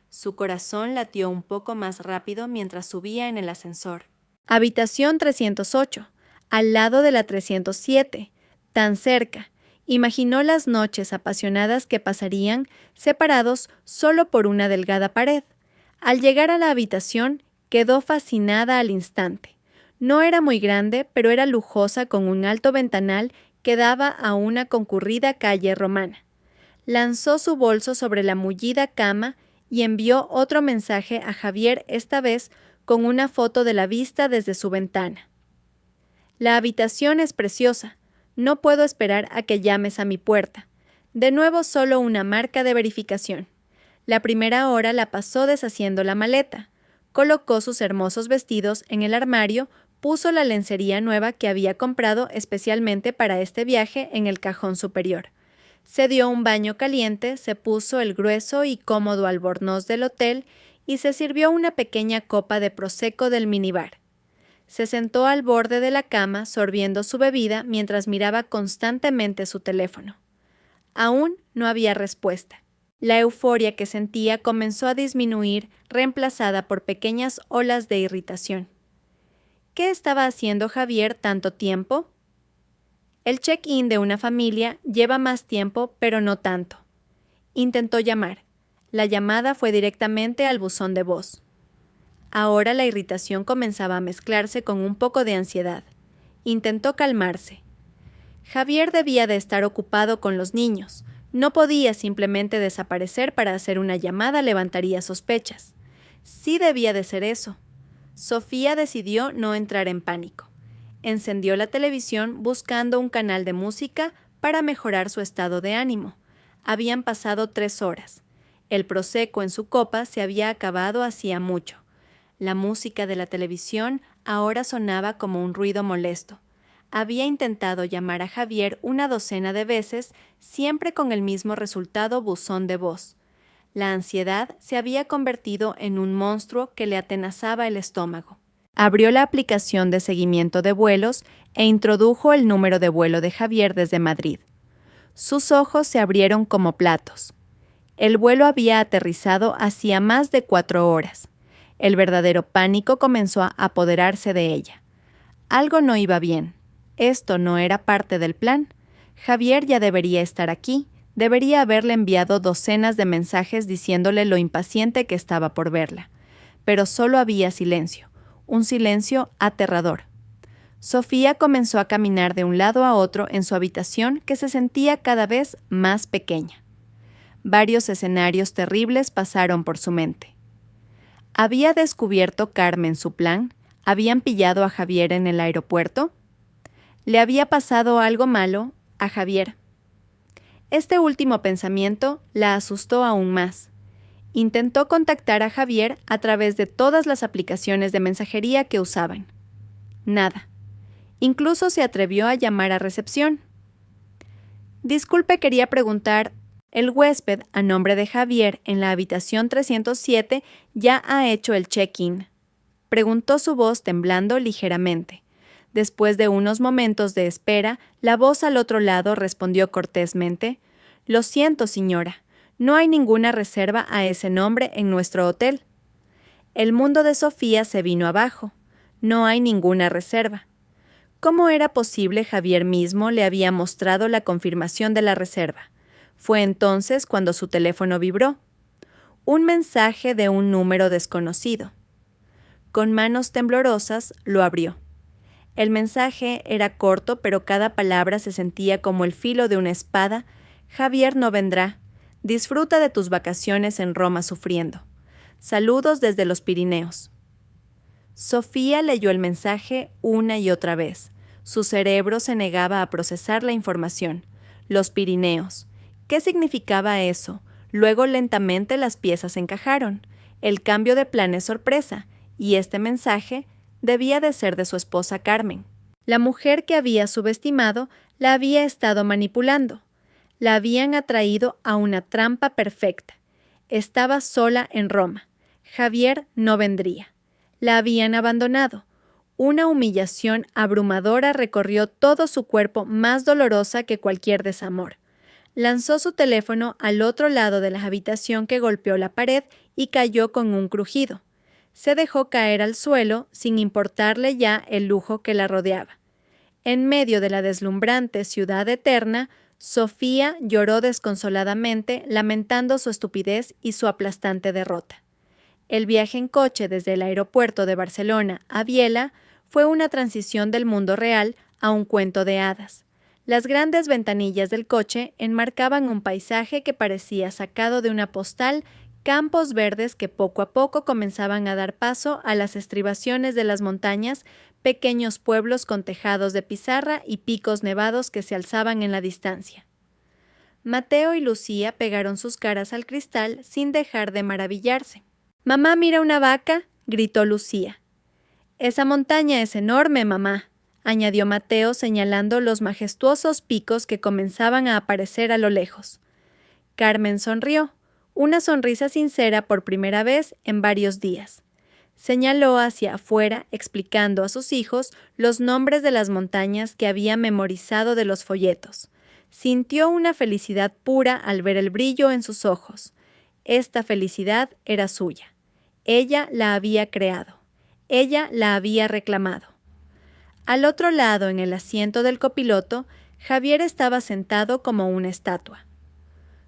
Speaker 1: Su corazón latió un poco más rápido mientras subía en el ascensor. Habitación 308, al lado de la 307, tan cerca. Imaginó las noches apasionadas que pasarían separados solo por una delgada pared. Al llegar a la habitación, quedó fascinada al instante. No era muy grande, pero era lujosa con un alto ventanal que daba a una concurrida calle romana. Lanzó su bolso sobre la mullida cama y envió otro mensaje a Javier, esta vez con una foto de la vista desde su ventana. La habitación es preciosa. No puedo esperar a que llames a mi puerta. De nuevo solo una marca de verificación. La primera hora la pasó deshaciendo la maleta. Colocó sus hermosos vestidos en el armario, puso la lencería nueva que había comprado especialmente para este viaje en el cajón superior. Se dio un baño caliente, se puso el grueso y cómodo albornoz del hotel y se sirvió una pequeña copa de prosecco del minibar. Se sentó al borde de la cama sorbiendo su bebida mientras miraba constantemente su teléfono. Aún no había respuesta. La euforia que sentía comenzó a disminuir, reemplazada por pequeñas olas de irritación. ¿Qué estaba haciendo Javier tanto tiempo? El check-in de una familia lleva más tiempo, pero no tanto. Intentó llamar. La llamada fue directamente al buzón de voz. Ahora la irritación comenzaba a mezclarse con un poco de ansiedad. Intentó calmarse. Javier debía de estar ocupado con los niños. No podía simplemente desaparecer para hacer una llamada, levantaría sospechas. Sí debía de ser eso. Sofía decidió no entrar en pánico. Encendió la televisión buscando un canal de música para mejorar su estado de ánimo. Habían pasado 3 horas. El prosecco en su copa se había acabado hacía mucho. La música de la televisión ahora sonaba como un ruido molesto. Había intentado llamar a Javier una docena de veces, siempre con el mismo resultado: buzón de voz. La ansiedad se había convertido en un monstruo que le atenazaba el estómago. Abrió la aplicación de seguimiento de vuelos e introdujo el número de vuelo de Javier desde Madrid. Sus ojos se abrieron como platos. El vuelo había aterrizado hacía más de 4 horas. El verdadero pánico comenzó a apoderarse de ella. Algo no iba bien. Esto no era parte del plan. Javier ya debería estar aquí. Debería haberle enviado docenas de mensajes diciéndole lo impaciente que estaba por verla. Pero solo había silencio. Un silencio aterrador. Sofía comenzó a caminar de un lado a otro en su habitación, que se sentía cada vez más pequeña. Varios escenarios terribles pasaron por su mente. ¿Había descubierto Carmen su plan? ¿Habían pillado a Javier en el aeropuerto? ¿Le había pasado algo malo a Javier? Este último pensamiento la asustó aún más. Intentó contactar a Javier a través de todas las aplicaciones de mensajería que usaban. Nada. Incluso se atrevió a llamar a recepción. Disculpe, quería preguntar, el huésped a nombre de Javier en la habitación 307 ya ha hecho el check-in. Preguntó su voz temblando ligeramente. Después de unos momentos de espera, la voz al otro lado respondió cortésmente: «Lo siento, señora. No hay ninguna reserva a ese nombre en nuestro hotel». El mundo de Sofía se vino abajo. No hay ninguna reserva. ¿Cómo era posible? Javier mismo le había mostrado la confirmación de la reserva. Fue entonces cuando su teléfono vibró. Un mensaje de un número desconocido. Con manos temblorosas lo abrió. El mensaje era corto, pero cada palabra se sentía como el filo de una espada. «Javier no vendrá. Disfruta de tus vacaciones en Roma sufriendo. Saludos desde los Pirineos». Sofía leyó el mensaje una y otra vez. Su cerebro se negaba a procesar la información. Los Pirineos. ¿Qué significaba eso? Luego lentamente las piezas encajaron. El cambio de plan es sorpresa. y este mensaje debía de ser de su esposa Carmen. La mujer que había subestimado la había estado manipulando. La habían atraído a una trampa perfecta. Estaba sola en Roma. Javier no vendría. La habían abandonado. Una humillación abrumadora recorrió todo su cuerpo, más dolorosa que cualquier desamor. Lanzó su teléfono al otro lado de la habitación, que golpeó la pared y cayó con un crujido. Se dejó caer al suelo sin importarle ya el lujo que la rodeaba. En medio de la deslumbrante ciudad eterna, Sofía lloró desconsoladamente, lamentando su estupidez y su aplastante derrota. El viaje en coche desde el aeropuerto de Barcelona a Biella fue una transición del mundo real a un cuento de hadas. Las grandes ventanillas del coche enmarcaban un paisaje que parecía sacado de una postal, campos verdes que poco a poco comenzaban a dar paso a las estribaciones de las montañas, pequeños pueblos con tejados de pizarra y picos nevados que se alzaban en la distancia. Mateo y Lucía pegaron sus caras al cristal sin dejar de maravillarse. «¡Mamá, mira una vaca!», gritó Lucía. «Esa montaña es enorme, mamá», añadió Mateo, señalando los majestuosos picos que comenzaban a aparecer a lo lejos. Carmen sonrió, una sonrisa sincera por primera vez en varios días. Señaló hacia afuera, explicando a sus hijos los nombres de las montañas que había memorizado de los folletos. Sintió una felicidad pura al ver el brillo en sus ojos. Esta felicidad era suya. Ella la había creado. Ella la había reclamado. Al otro lado, en el asiento del copiloto, Javier estaba sentado como una estatua.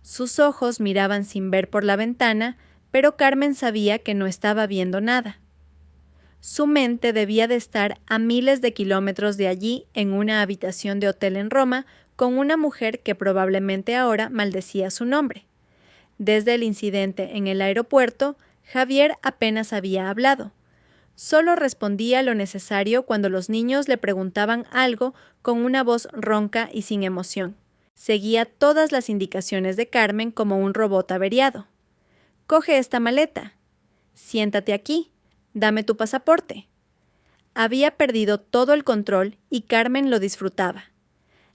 Speaker 1: Sus ojos miraban sin ver por la ventana, pero Carmen sabía que no estaba viendo nada. Su mente debía de estar a miles de kilómetros de allí, en una habitación de hotel en Roma, con una mujer que probablemente ahora maldecía su nombre. Desde el incidente en el aeropuerto, Javier apenas había hablado. Solo respondía lo necesario cuando los niños le preguntaban algo con una voz ronca y sin emoción. Seguía todas las indicaciones de Carmen como un robot averiado. «Coge esta maleta. Siéntate aquí. Dame tu pasaporte». Había perdido todo el control y Carmen lo disfrutaba.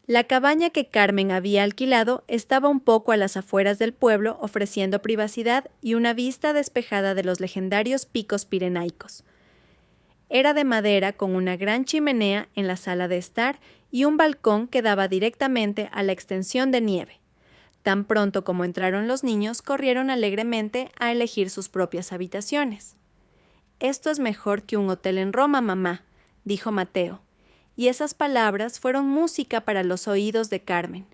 Speaker 1: La cabaña que Carmen había alquilado estaba un poco a las afueras del pueblo, ofreciendo privacidad y una vista despejada de los legendarios picos pirenaicos. Era de madera, con una gran chimenea en la sala de estar y un balcón que daba directamente a la extensión de nieve. Tan pronto como entraron los niños, corrieron alegremente a elegir sus propias habitaciones. «Esto es mejor que un hotel en Roma, mamá», dijo Mateo, y esas palabras fueron música para los oídos de Carmen.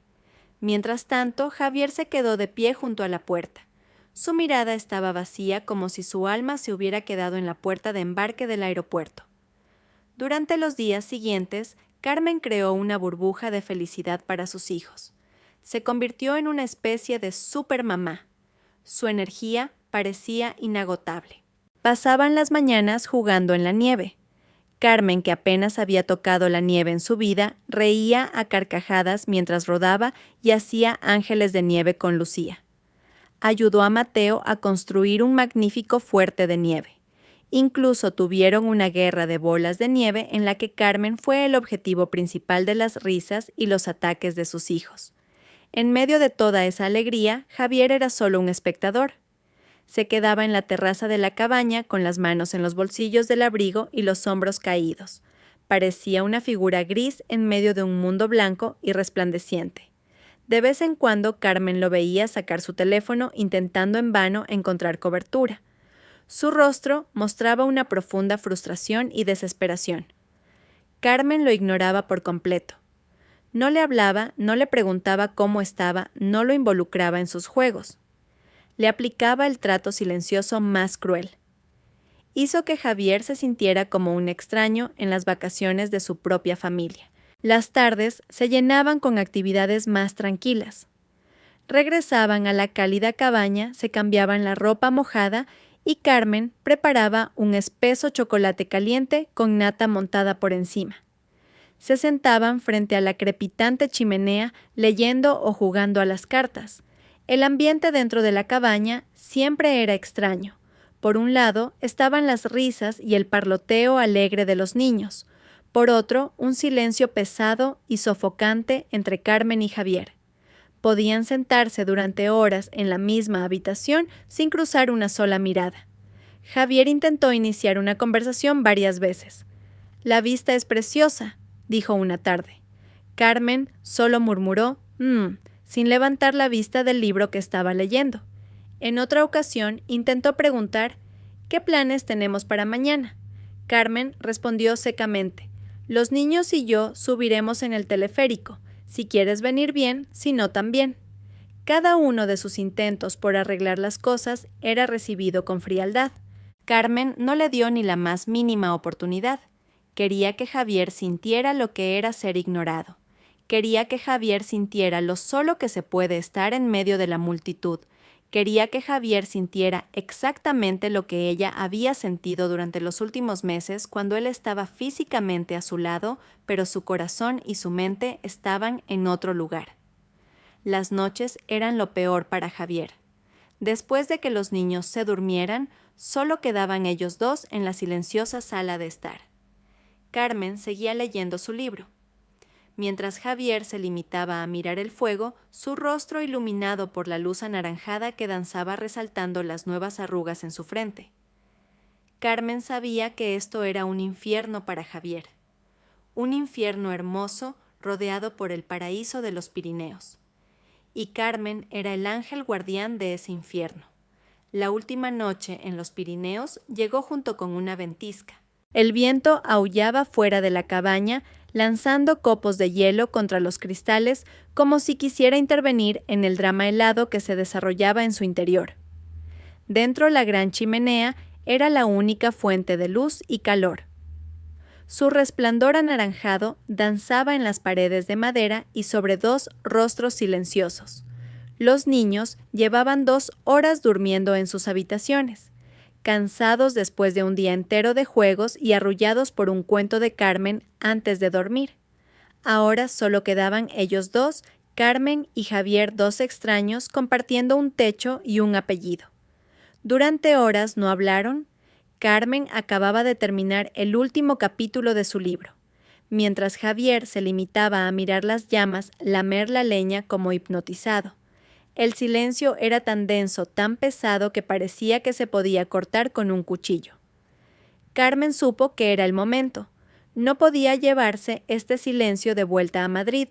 Speaker 1: Mientras tanto, Javier se quedó de pie junto a la puerta. Su mirada estaba vacía, como si su alma se hubiera quedado en la puerta de embarque del aeropuerto. Durante los días siguientes, Carmen creó una burbuja de felicidad para sus hijos. Se convirtió en una especie de supermamá. Su energía parecía inagotable. Pasaban las mañanas jugando en la nieve. Carmen, que apenas había tocado la nieve en su vida, reía a carcajadas mientras rodaba y hacía ángeles de nieve con Lucía. Ayudó a Mateo a construir un magnífico fuerte de nieve. Incluso tuvieron una guerra de bolas de nieve en la que Carmen fue el objetivo principal de las risas y los ataques de sus hijos. En medio de toda esa alegría, Javier era solo un espectador. Se quedaba en la terraza de la cabaña con las manos en los bolsillos del abrigo y los hombros caídos. Parecía una figura gris en medio de un mundo blanco y resplandeciente. De vez en cuando Carmen lo veía sacar su teléfono, intentando en vano encontrar cobertura. Su rostro mostraba una profunda frustración y desesperación. Carmen lo ignoraba por completo. No le hablaba, no le preguntaba cómo estaba, no lo involucraba en sus juegos. Le aplicaba el trato silencioso más cruel. Hizo que Javier se sintiera como un extraño en las vacaciones de su propia familia. Las tardes se llenaban con actividades más tranquilas. Regresaban a la cálida cabaña, se cambiaban la ropa mojada y Carmen preparaba un espeso chocolate caliente con nata montada por encima. Se sentaban frente a la crepitante chimenea leyendo o jugando a las cartas. El ambiente dentro de la cabaña siempre era extraño. Por un lado estaban las risas y el parloteo alegre de los niños. Por otro, un silencio pesado y sofocante entre Carmen y Javier. Podían sentarse durante horas en la misma habitación sin cruzar una sola mirada. Javier intentó iniciar una conversación varias veces. «La vista es preciosa», dijo una tarde. Carmen solo murmuró sin levantar la vista del libro que estaba leyendo. En otra ocasión intentó preguntar «¿Qué planes tenemos para mañana?». Carmen respondió secamente «Los niños y yo subiremos en el teleférico. Si quieres venir bien, si no también». Cada uno de sus intentos por arreglar las cosas era recibido con frialdad. Carmen no le dio ni la más mínima oportunidad. Quería que Javier sintiera lo que era ser ignorado. Quería que Javier sintiera lo solo que se puede estar en medio de la multitud. Quería que Javier sintiera exactamente lo que ella había sentido durante los últimos meses cuando él estaba físicamente a su lado, pero su corazón y su mente estaban en otro lugar. Las noches eran lo peor para Javier. Después de que los niños se durmieran, solo quedaban ellos dos en la silenciosa sala de estar. Carmen seguía leyendo su libro. Mientras Javier se limitaba a mirar el fuego, su rostro iluminado por la luz anaranjada que danzaba resaltando las nuevas arrugas en su frente. Carmen sabía que esto era un infierno para Javier. Un infierno hermoso rodeado por el paraíso de los Pirineos. Y Carmen era el ángel guardián de ese infierno. La última noche en los Pirineos llegó junto con una ventisca. El viento aullaba fuera de la cabaña, lanzando copos de hielo contra los cristales como si quisiera intervenir en el drama helado que se desarrollaba en su interior. Dentro la gran chimenea era la única fuente de luz y calor. Su resplandor anaranjado danzaba en las paredes de madera y sobre dos rostros silenciosos. Los niños llevaban 2 horas durmiendo en sus habitaciones, cansados después de un día entero de juegos y arrullados por un cuento de Carmen antes de dormir. Ahora solo quedaban ellos dos, Carmen y Javier, 2 extraños, compartiendo un techo y un apellido. Durante horas no hablaron. Carmen acababa de terminar el último capítulo de su libro, mientras Javier se limitaba a mirar las llamas lamer la leña como hipnotizado. El silencio era tan denso, tan pesado que parecía que se podía cortar con un cuchillo. Carmen supo que era el momento. No podía llevarse este silencio de vuelta a Madrid.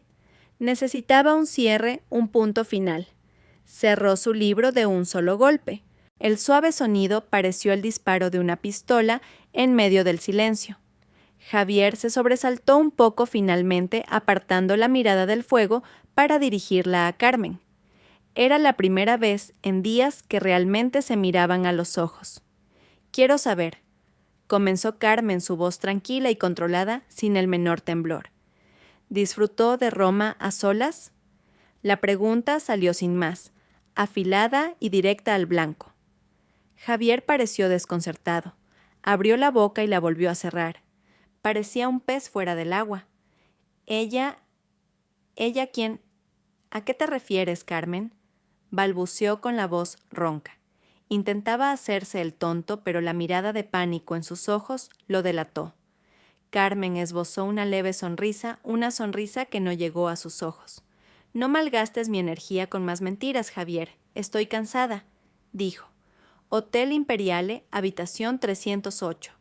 Speaker 1: Necesitaba un cierre, un punto final. Cerró su libro de un solo golpe. El suave sonido pareció el disparo de una pistola en medio del silencio. Javier se sobresaltó un poco finalmente, apartando la mirada del fuego para dirigirla a Carmen. Era la primera vez en días que realmente se miraban a los ojos. «Quiero saber», comenzó Carmen, su voz tranquila y controlada, sin el menor temblor. «¿Disfrutó de Roma a solas?». La pregunta salió sin más, afilada y directa al blanco. Javier pareció desconcertado. Abrió la boca y la volvió a cerrar. Parecía un pez fuera del agua. «¿Ella quién? ¿A qué te refieres, Carmen?», balbuceó con la voz ronca. Intentaba hacerse el tonto, pero la mirada de pánico en sus ojos lo delató. Carmen esbozó una leve sonrisa, una sonrisa que no llegó a sus ojos. «No malgastes mi energía con más mentiras, Javier. Estoy cansada», dijo. «Hotel Imperiale, habitación 308.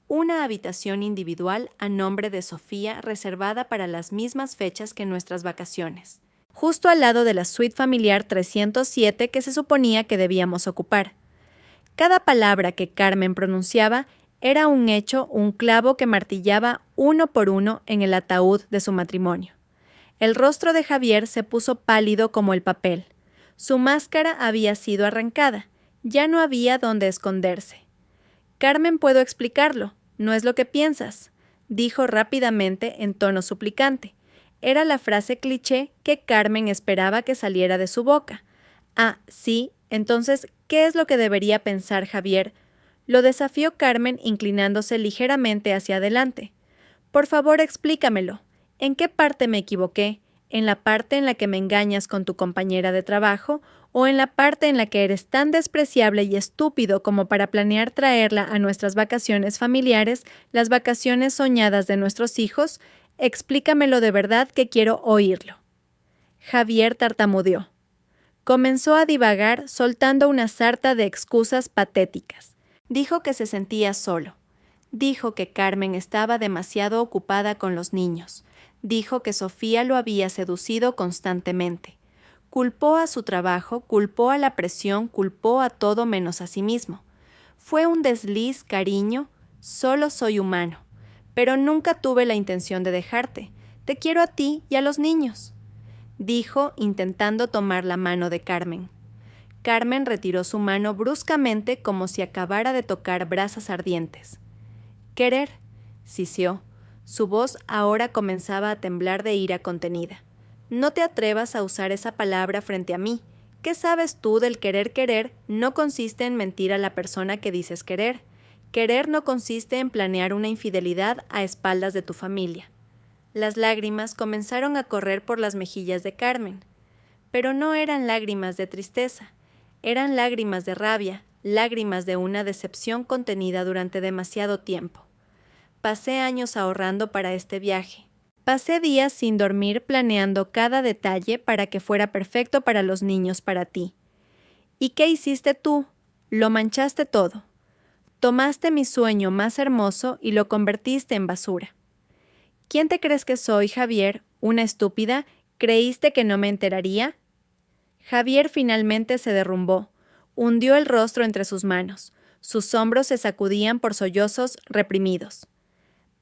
Speaker 1: Una habitación individual a nombre de Sofía reservada para las mismas fechas que nuestras vacaciones. Justo al lado de la suite familiar 307 que se suponía que debíamos ocupar». Cada palabra que Carmen pronunciaba era un hecho, un clavo que martillaba uno por uno en el ataúd de su matrimonio. El rostro de Javier se puso pálido como el papel. Su máscara había sido arrancada. Ya no había dónde esconderse. «Carmen, puedo explicarlo. No es lo que piensas», dijo rápidamente en tono suplicante. Era la frase cliché que Carmen esperaba que saliera de su boca. «Ah, sí, entonces, ¿qué es lo que debería pensar Javier?», lo desafió Carmen inclinándose ligeramente hacia adelante. «Por favor, explícamelo. ¿En qué parte me equivoqué? ¿En la parte en la que me engañas con tu compañera de trabajo o en la parte en la que eres tan despreciable y estúpido como para planear traerla a nuestras vacaciones familiares, las vacaciones soñadas de nuestros hijos, explícamelo de verdad que quiero oírlo. Javier tartamudeó. Comenzó a divagar soltando una sarta de excusas patéticas. Dijo que se sentía solo. Dijo que Carmen estaba demasiado ocupada con los niños. Dijo que Sofía lo había seducido constantemente. Culpó a su trabajo, culpó a la presión, culpó a todo menos a sí mismo. Fue un desliz, cariño, solo soy humano. Pero nunca tuve la intención de dejarte. Te quiero a ti y a los niños, dijo, intentando tomar la mano de Carmen. Carmen retiró su mano bruscamente como si acabara de tocar brasas ardientes. Querer, siseó. Su voz ahora comenzaba a temblar de ira contenida. No te atrevas a usar esa palabra frente a mí. ¿Qué sabes tú del querer? Querer no consiste en mentir a la persona que dices querer. Querer no consiste en planear una infidelidad a espaldas de tu familia. Las lágrimas comenzaron a correr por las mejillas de Carmen. Pero no eran lágrimas de tristeza, eran lágrimas de rabia, lágrimas de una decepción contenida durante demasiado tiempo. Pasé años ahorrando para este viaje. Pasé días sin dormir planeando cada detalle para que fuera perfecto para los niños, para ti. ¿Y qué hiciste tú? Lo manchaste todo. Tomaste mi sueño más hermoso y lo convertiste en basura. ¿Quién te crees que soy, Javier? ¿Una estúpida? ¿Creíste que no me enteraría? Javier finalmente se derrumbó. Hundió el rostro entre sus manos. Sus hombros se sacudían por sollozos reprimidos.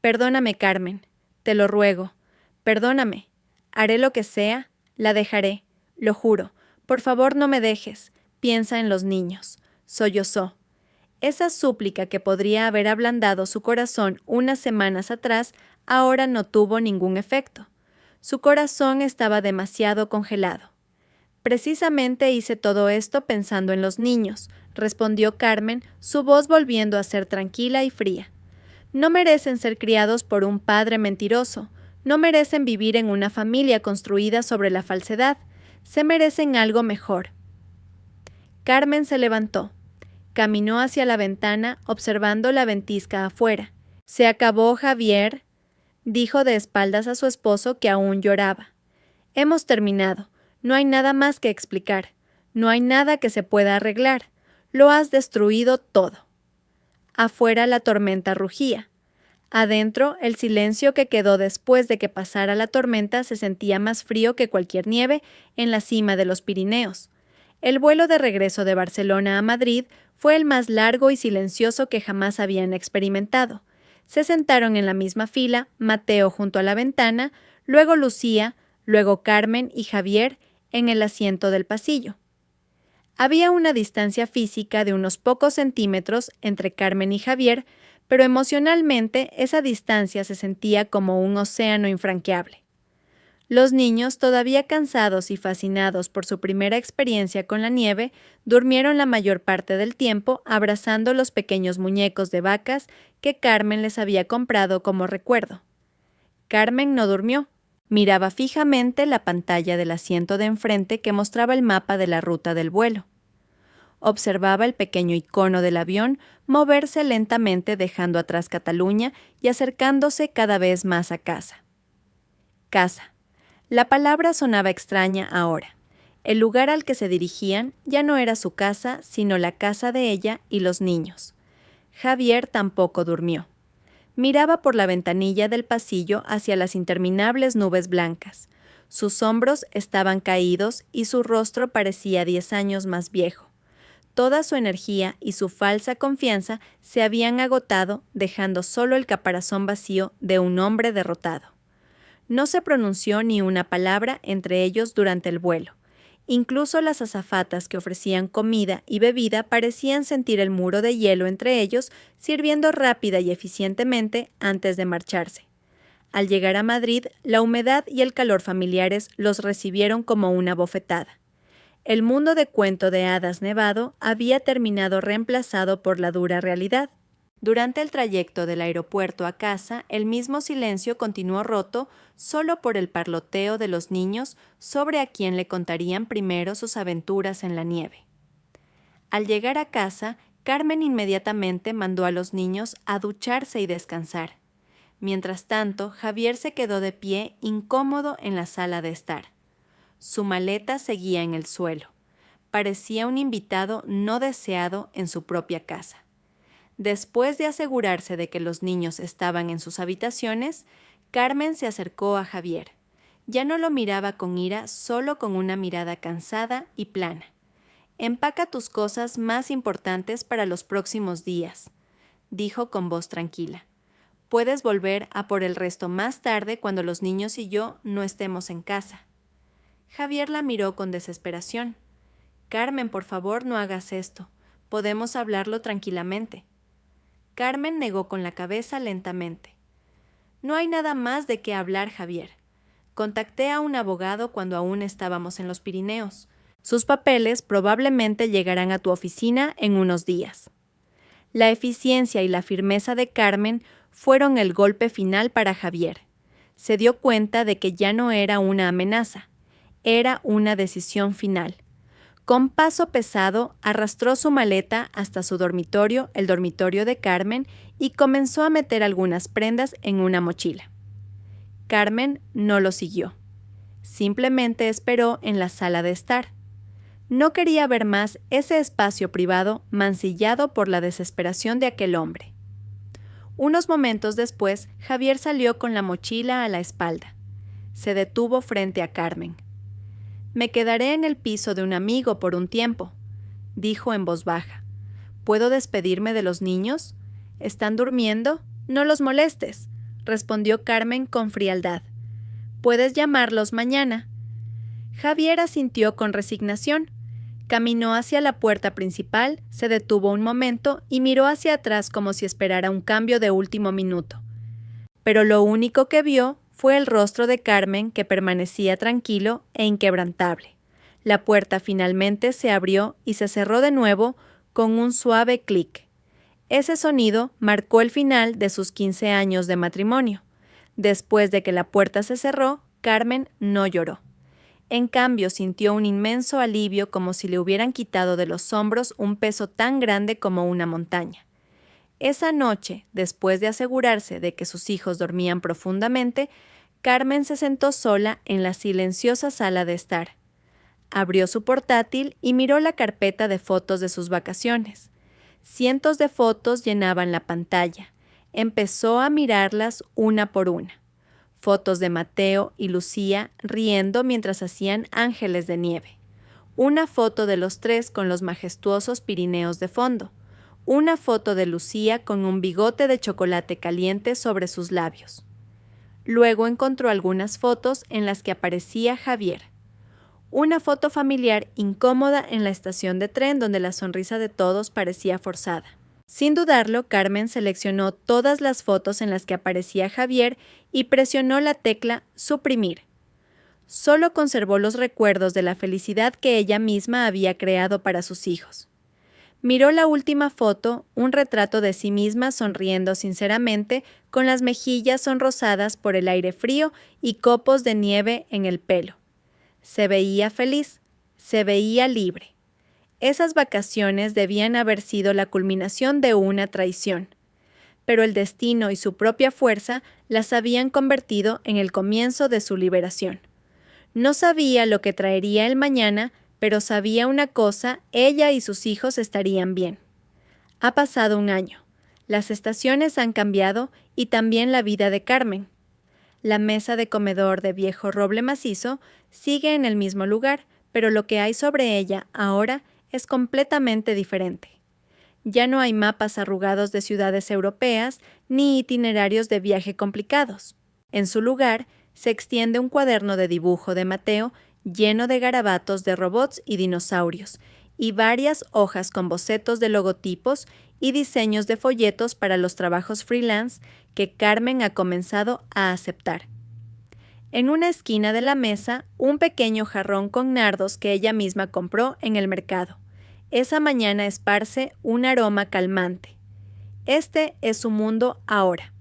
Speaker 1: Perdóname, Carmen. Te lo ruego. Perdóname. Haré lo que sea. La dejaré. Lo juro. Por favor, no me dejes. Piensa en los niños. Sollozó. Esa súplica que podría haber ablandado su corazón unas semanas atrás ahora no tuvo ningún efecto. Su corazón estaba demasiado congelado. Precisamente hice todo esto pensando en los niños, respondió Carmen, su voz volviendo a ser tranquila y fría. No merecen ser criados por un padre mentiroso, no merecen vivir en una familia construida sobre la falsedad, se merecen algo mejor. Carmen se levantó. Caminó hacia la ventana, observando la ventisca afuera. «Se acabó, Javier», dijo de espaldas a su esposo, que aún lloraba. «Hemos terminado. No hay nada más que explicar. No hay nada que se pueda arreglar. Lo has destruido todo». Afuera la tormenta rugía. Adentro, el silencio que quedó después de que pasara la tormenta se sentía más frío que cualquier nieve en la cima de los Pirineos. El vuelo de regreso de Barcelona a Madrid fue el más largo y silencioso que jamás habían experimentado. Se sentaron en la misma fila, Mateo junto a la ventana, luego Lucía, luego Carmen y Javier en el asiento del pasillo. Había una distancia física de unos pocos centímetros entre Carmen y Javier, pero emocionalmente esa distancia se sentía como un océano infranqueable. Los niños, todavía cansados y fascinados por su primera experiencia con la nieve, durmieron la mayor parte del tiempo abrazando los pequeños muñecos de vacas que Carmen les había comprado como recuerdo. Carmen no durmió. Miraba fijamente la pantalla del asiento de enfrente que mostraba el mapa de la ruta del vuelo. Observaba el pequeño icono del avión moverse lentamente dejando atrás Cataluña y acercándose cada vez más a casa. Casa. La palabra sonaba extraña ahora. El lugar al que se dirigían ya no era su casa, sino la casa de ella y los niños. Javier tampoco durmió. Miraba por la ventanilla del pasillo hacia las interminables nubes blancas. Sus hombros estaban caídos y su rostro parecía 10 años más viejo. Toda su energía y su falsa confianza se habían agotado, dejando solo el caparazón vacío de un hombre derrotado. No se pronunció ni una palabra entre ellos durante el vuelo. Incluso las azafatas que ofrecían comida y bebida parecían sentir el muro de hielo entre ellos, sirviendo rápida y eficientemente antes de marcharse. Al llegar a Madrid, la humedad y el calor familiares los recibieron como una bofetada. El mundo de cuento de hadas nevado había terminado reemplazado por la dura realidad. Durante el trayecto del aeropuerto a casa, el mismo silencio continuó roto solo por el parloteo de los niños sobre a quién le contarían primero sus aventuras en la nieve. Al llegar a casa, Carmen inmediatamente mandó a los niños a ducharse y descansar. Mientras tanto, Javier se quedó de pie, incómodo en la sala de estar. Su maleta seguía en el suelo. Parecía un invitado no deseado en su propia casa. Después de asegurarse de que los niños estaban en sus habitaciones, Carmen se acercó a Javier. Ya no lo miraba con ira, solo con una mirada cansada y plana. «Empaca tus cosas más importantes para los próximos días», dijo con voz tranquila. «Puedes volver a por el resto más tarde cuando los niños y yo no estemos en casa». Javier la miró con desesperación. «Carmen, por favor, no hagas esto. Podemos hablarlo tranquilamente». Carmen negó con la cabeza lentamente. «No hay nada más de qué hablar, Javier. Contacté a un abogado cuando aún estábamos en los Pirineos. Sus papeles probablemente llegarán a tu oficina en unos días». La eficiencia y la firmeza de Carmen fueron el golpe final para Javier. Se dio cuenta de que ya no era una amenaza, era una decisión final. Con paso pesado, arrastró su maleta hasta su dormitorio, el dormitorio de Carmen, y comenzó a meter algunas prendas en una mochila. Carmen no lo siguió. Simplemente esperó en la sala de estar. No quería ver más ese espacio privado mancillado por la desesperación de aquel hombre. Unos momentos después, Javier salió con la mochila a la espalda. Se detuvo frente a Carmen. «Me quedaré en el piso de un amigo por un tiempo», dijo en voz baja. «¿Puedo despedirme de los niños? ¿Están durmiendo? No los molestes», respondió Carmen con frialdad. «Puedes llamarlos mañana». Javier asintió con resignación. Caminó hacia la puerta principal, se detuvo un momento y miró hacia atrás como si esperara un cambio de último minuto. Pero lo único que vio fue el rostro de Carmen, que permanecía tranquilo e inquebrantable. La puerta finalmente se abrió y se cerró de nuevo con un suave clic. Ese sonido marcó el final de sus 15 años de matrimonio. Después de que la puerta se cerró, Carmen no lloró. En cambio, sintió un inmenso alivio, como si le hubieran quitado de los hombros un peso tan grande como una montaña. Esa noche, después de asegurarse de que sus hijos dormían profundamente, Carmen se sentó sola en la silenciosa sala de estar. Abrió su portátil y miró la carpeta de fotos de sus vacaciones. Cientos de fotos llenaban la pantalla. Empezó a mirarlas una por una. Fotos de Mateo y Lucía riendo mientras hacían ángeles de nieve. Una foto de los tres con los majestuosos Pirineos de fondo. Una foto de Lucía con un bigote de chocolate caliente sobre sus labios. Luego encontró algunas fotos en las que aparecía Javier. Una foto familiar incómoda en la estación de tren donde la sonrisa de todos parecía forzada. Sin dudarlo, Carmen seleccionó todas las fotos en las que aparecía Javier y presionó la tecla «Suprimir». Solo conservó los recuerdos de la felicidad que ella misma había creado para sus hijos. Miró la última foto, un retrato de sí misma sonriendo sinceramente, con las mejillas sonrosadas por el aire frío y copos de nieve en el pelo. Se veía feliz, se veía libre. Esas vacaciones debían haber sido la culminación de una traición, pero el destino y su propia fuerza las habían convertido en el comienzo de su liberación. No sabía lo que traería el mañana, pero sabía una cosa: ella y sus hijos estarían bien. Ha pasado un año. Las estaciones han cambiado y también la vida de Carmen. La mesa de comedor de viejo roble macizo sigue en el mismo lugar, pero lo que hay sobre ella ahora es completamente diferente. Ya no hay mapas arrugados de ciudades europeas ni itinerarios de viaje complicados. En su lugar, se extiende un cuaderno de dibujo de Mateo lleno de garabatos de robots y dinosaurios, y varias hojas con bocetos de logotipos y diseños de folletos para los trabajos freelance que Carmen ha comenzado a aceptar. En una esquina de la mesa, un pequeño jarrón con nardos que ella misma compró en el mercado. Esa mañana esparce un aroma calmante. Este es su mundo ahora.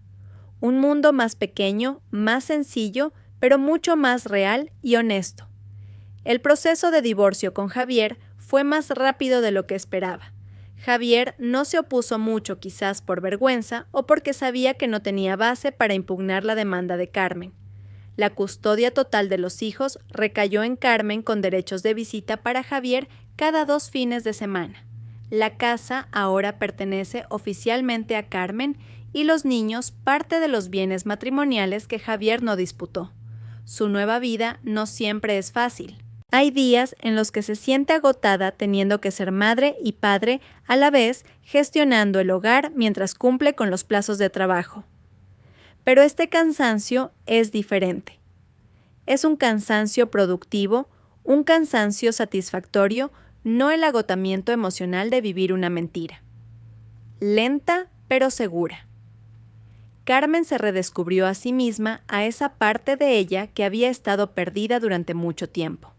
Speaker 1: Un mundo más pequeño, más sencillo, pero mucho más real y honesto. El proceso de divorcio con Javier fue más rápido de lo que esperaba. Javier no se opuso mucho, quizás por vergüenza o porque sabía que no tenía base para impugnar la demanda de Carmen. La custodia total de los hijos recayó en Carmen con derechos de visita para Javier cada 2 fines de semana. La casa ahora pertenece oficialmente a Carmen y los niños parte de los bienes matrimoniales que Javier no disputó. Su nueva vida no siempre es fácil. Hay días en los que se siente agotada teniendo que ser madre y padre a la vez, gestionando el hogar mientras cumple con los plazos de trabajo. Pero este cansancio es diferente. Es un cansancio productivo, un cansancio satisfactorio, no el agotamiento emocional de vivir una mentira. Lenta, pero segura. Carmen se redescubrió a sí misma, a esa parte de ella que había estado perdida durante mucho tiempo.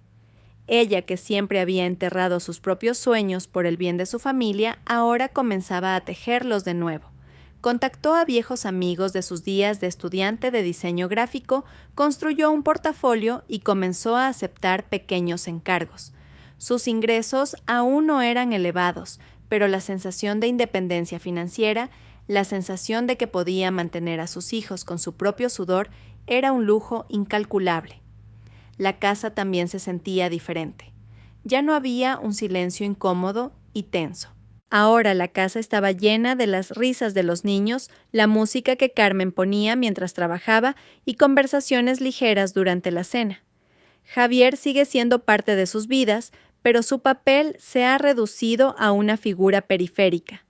Speaker 1: Ella, que siempre había enterrado sus propios sueños por el bien de su familia, ahora comenzaba a tejerlos de nuevo. Contactó a viejos amigos de sus días de estudiante de diseño gráfico, construyó un portafolio y comenzó a aceptar pequeños encargos. Sus ingresos aún no eran elevados, pero la sensación de independencia financiera, la sensación de que podía mantener a sus hijos con su propio sudor, era un lujo incalculable. La casa también se sentía diferente. Ya no había un silencio incómodo y tenso. Ahora la casa estaba llena de las risas de los niños, la música que Carmen ponía mientras trabajaba y conversaciones ligeras durante la cena. Javier sigue siendo parte de sus vidas, pero su papel se ha reducido a una figura periférica.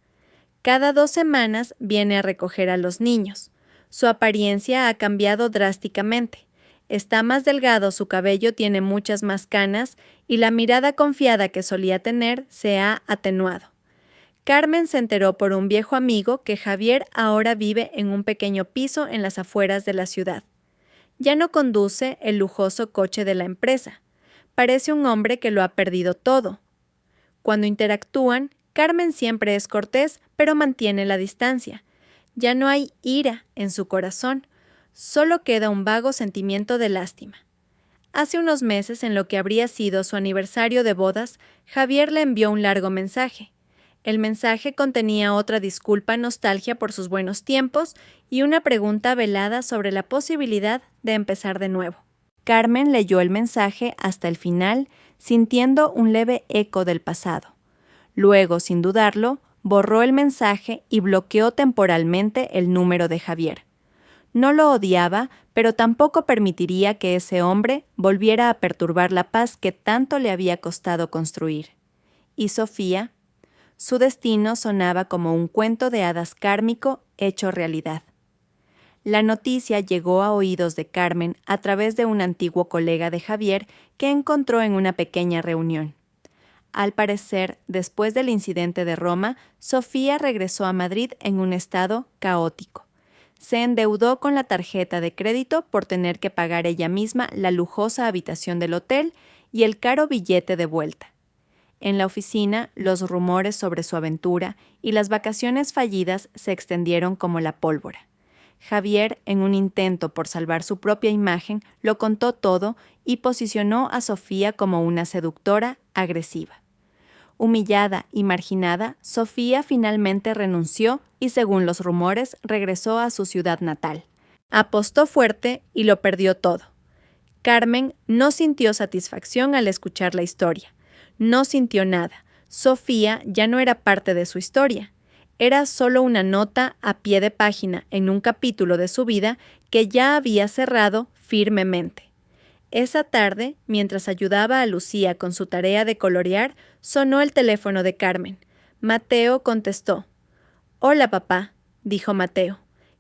Speaker 1: Cada 2 semanas viene a recoger a los niños. Su apariencia ha cambiado drásticamente. Está más delgado, su cabello tiene muchas más canas y la mirada confiada que solía tener se ha atenuado. Carmen se enteró por un viejo amigo que Javier ahora vive en un pequeño piso en las afueras de la ciudad. Ya no conduce el lujoso coche de la empresa. Parece un hombre que lo ha perdido todo. Cuando interactúan, Carmen siempre es cortés, pero mantiene la distancia. Ya no hay ira en su corazón, solo queda un vago sentimiento de lástima. Hace unos meses, en lo que habría sido su aniversario de bodas, Javier le envió un largo mensaje. El mensaje contenía otra disculpa nostalgia por sus buenos tiempos y una pregunta velada sobre la posibilidad de empezar de nuevo. Carmen leyó el mensaje hasta el final, sintiendo un leve eco del pasado. Luego, sin dudarlo, borró el mensaje y bloqueó temporalmente el número de Javier. No lo odiaba, pero tampoco permitiría que ese hombre volviera a perturbar la paz que tanto le había costado construir. ¿Y Sofía? Su destino sonaba como un cuento de hadas kármico hecho realidad. La noticia llegó a oídos de Carmen a través de un antiguo colega de Javier que encontró en una pequeña reunión. Al parecer, después del incidente de Roma, Sofía regresó a Madrid en un estado caótico. Se endeudó con la tarjeta de crédito por tener que pagar ella misma la lujosa habitación del hotel y el caro billete de vuelta. En la oficina, los rumores sobre su aventura y las vacaciones fallidas se extendieron como la pólvora. Javier, en un intento por salvar su propia imagen, lo contó todo y posicionó a Sofía como una seductora agresiva. Humillada y marginada, Sofía finalmente renunció y, según los rumores, regresó a su ciudad natal. Apostó fuerte y lo perdió todo. Carmen no sintió satisfacción al escuchar la historia. No sintió nada. Sofía ya no era parte de su historia. Era solo una nota a pie de página en un capítulo de su vida que ya había cerrado firmemente. Esa tarde, mientras ayudaba a Lucía con su tarea de colorear, sonó el teléfono de Carmen. Mateo contestó. «Hola, papá», dijo Mateo.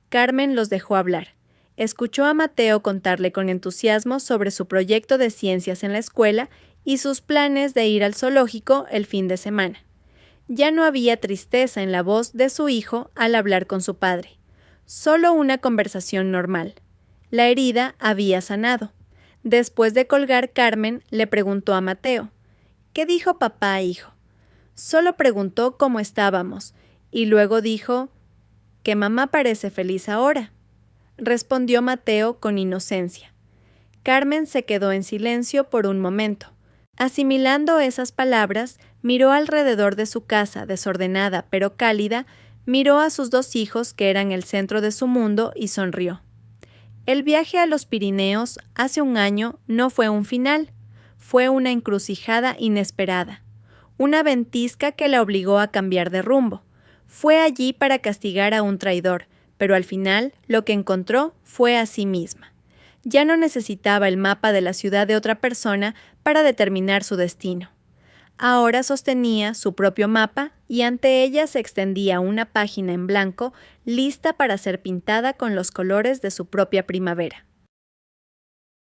Speaker 1: Carmen los dejó hablar. Escuchó a Mateo contarle con entusiasmo sobre su proyecto de ciencias en la escuela y sus planes de ir al zoológico el fin de semana. Ya no había tristeza en la voz de su hijo al hablar con su padre. Solo una conversación normal. La herida había sanado. Después de colgar, Carmen le preguntó a Mateo, «¿Qué dijo papá, hijo?» Solo preguntó cómo estábamos, y luego dijo, que mamá parece feliz ahora, respondió Mateo con inocencia. Carmen se quedó en silencio por un momento. Asimilando esas palabras, miró alrededor de su casa, desordenada pero cálida, miró a sus dos hijos que eran el centro de su mundo y sonrió. El viaje a los Pirineos hace un año no fue un final, fue una encrucijada inesperada, una ventisca que la obligó a cambiar de rumbo. Fue allí para castigar a un traidor, pero al final lo que encontró fue a sí misma. Ya no necesitaba el mapa de la ciudad de otra persona para determinar su destino. Ahora sostenía su propio mapa y ante ella se extendía una página en blanco lista para ser pintada con los colores de su propia primavera.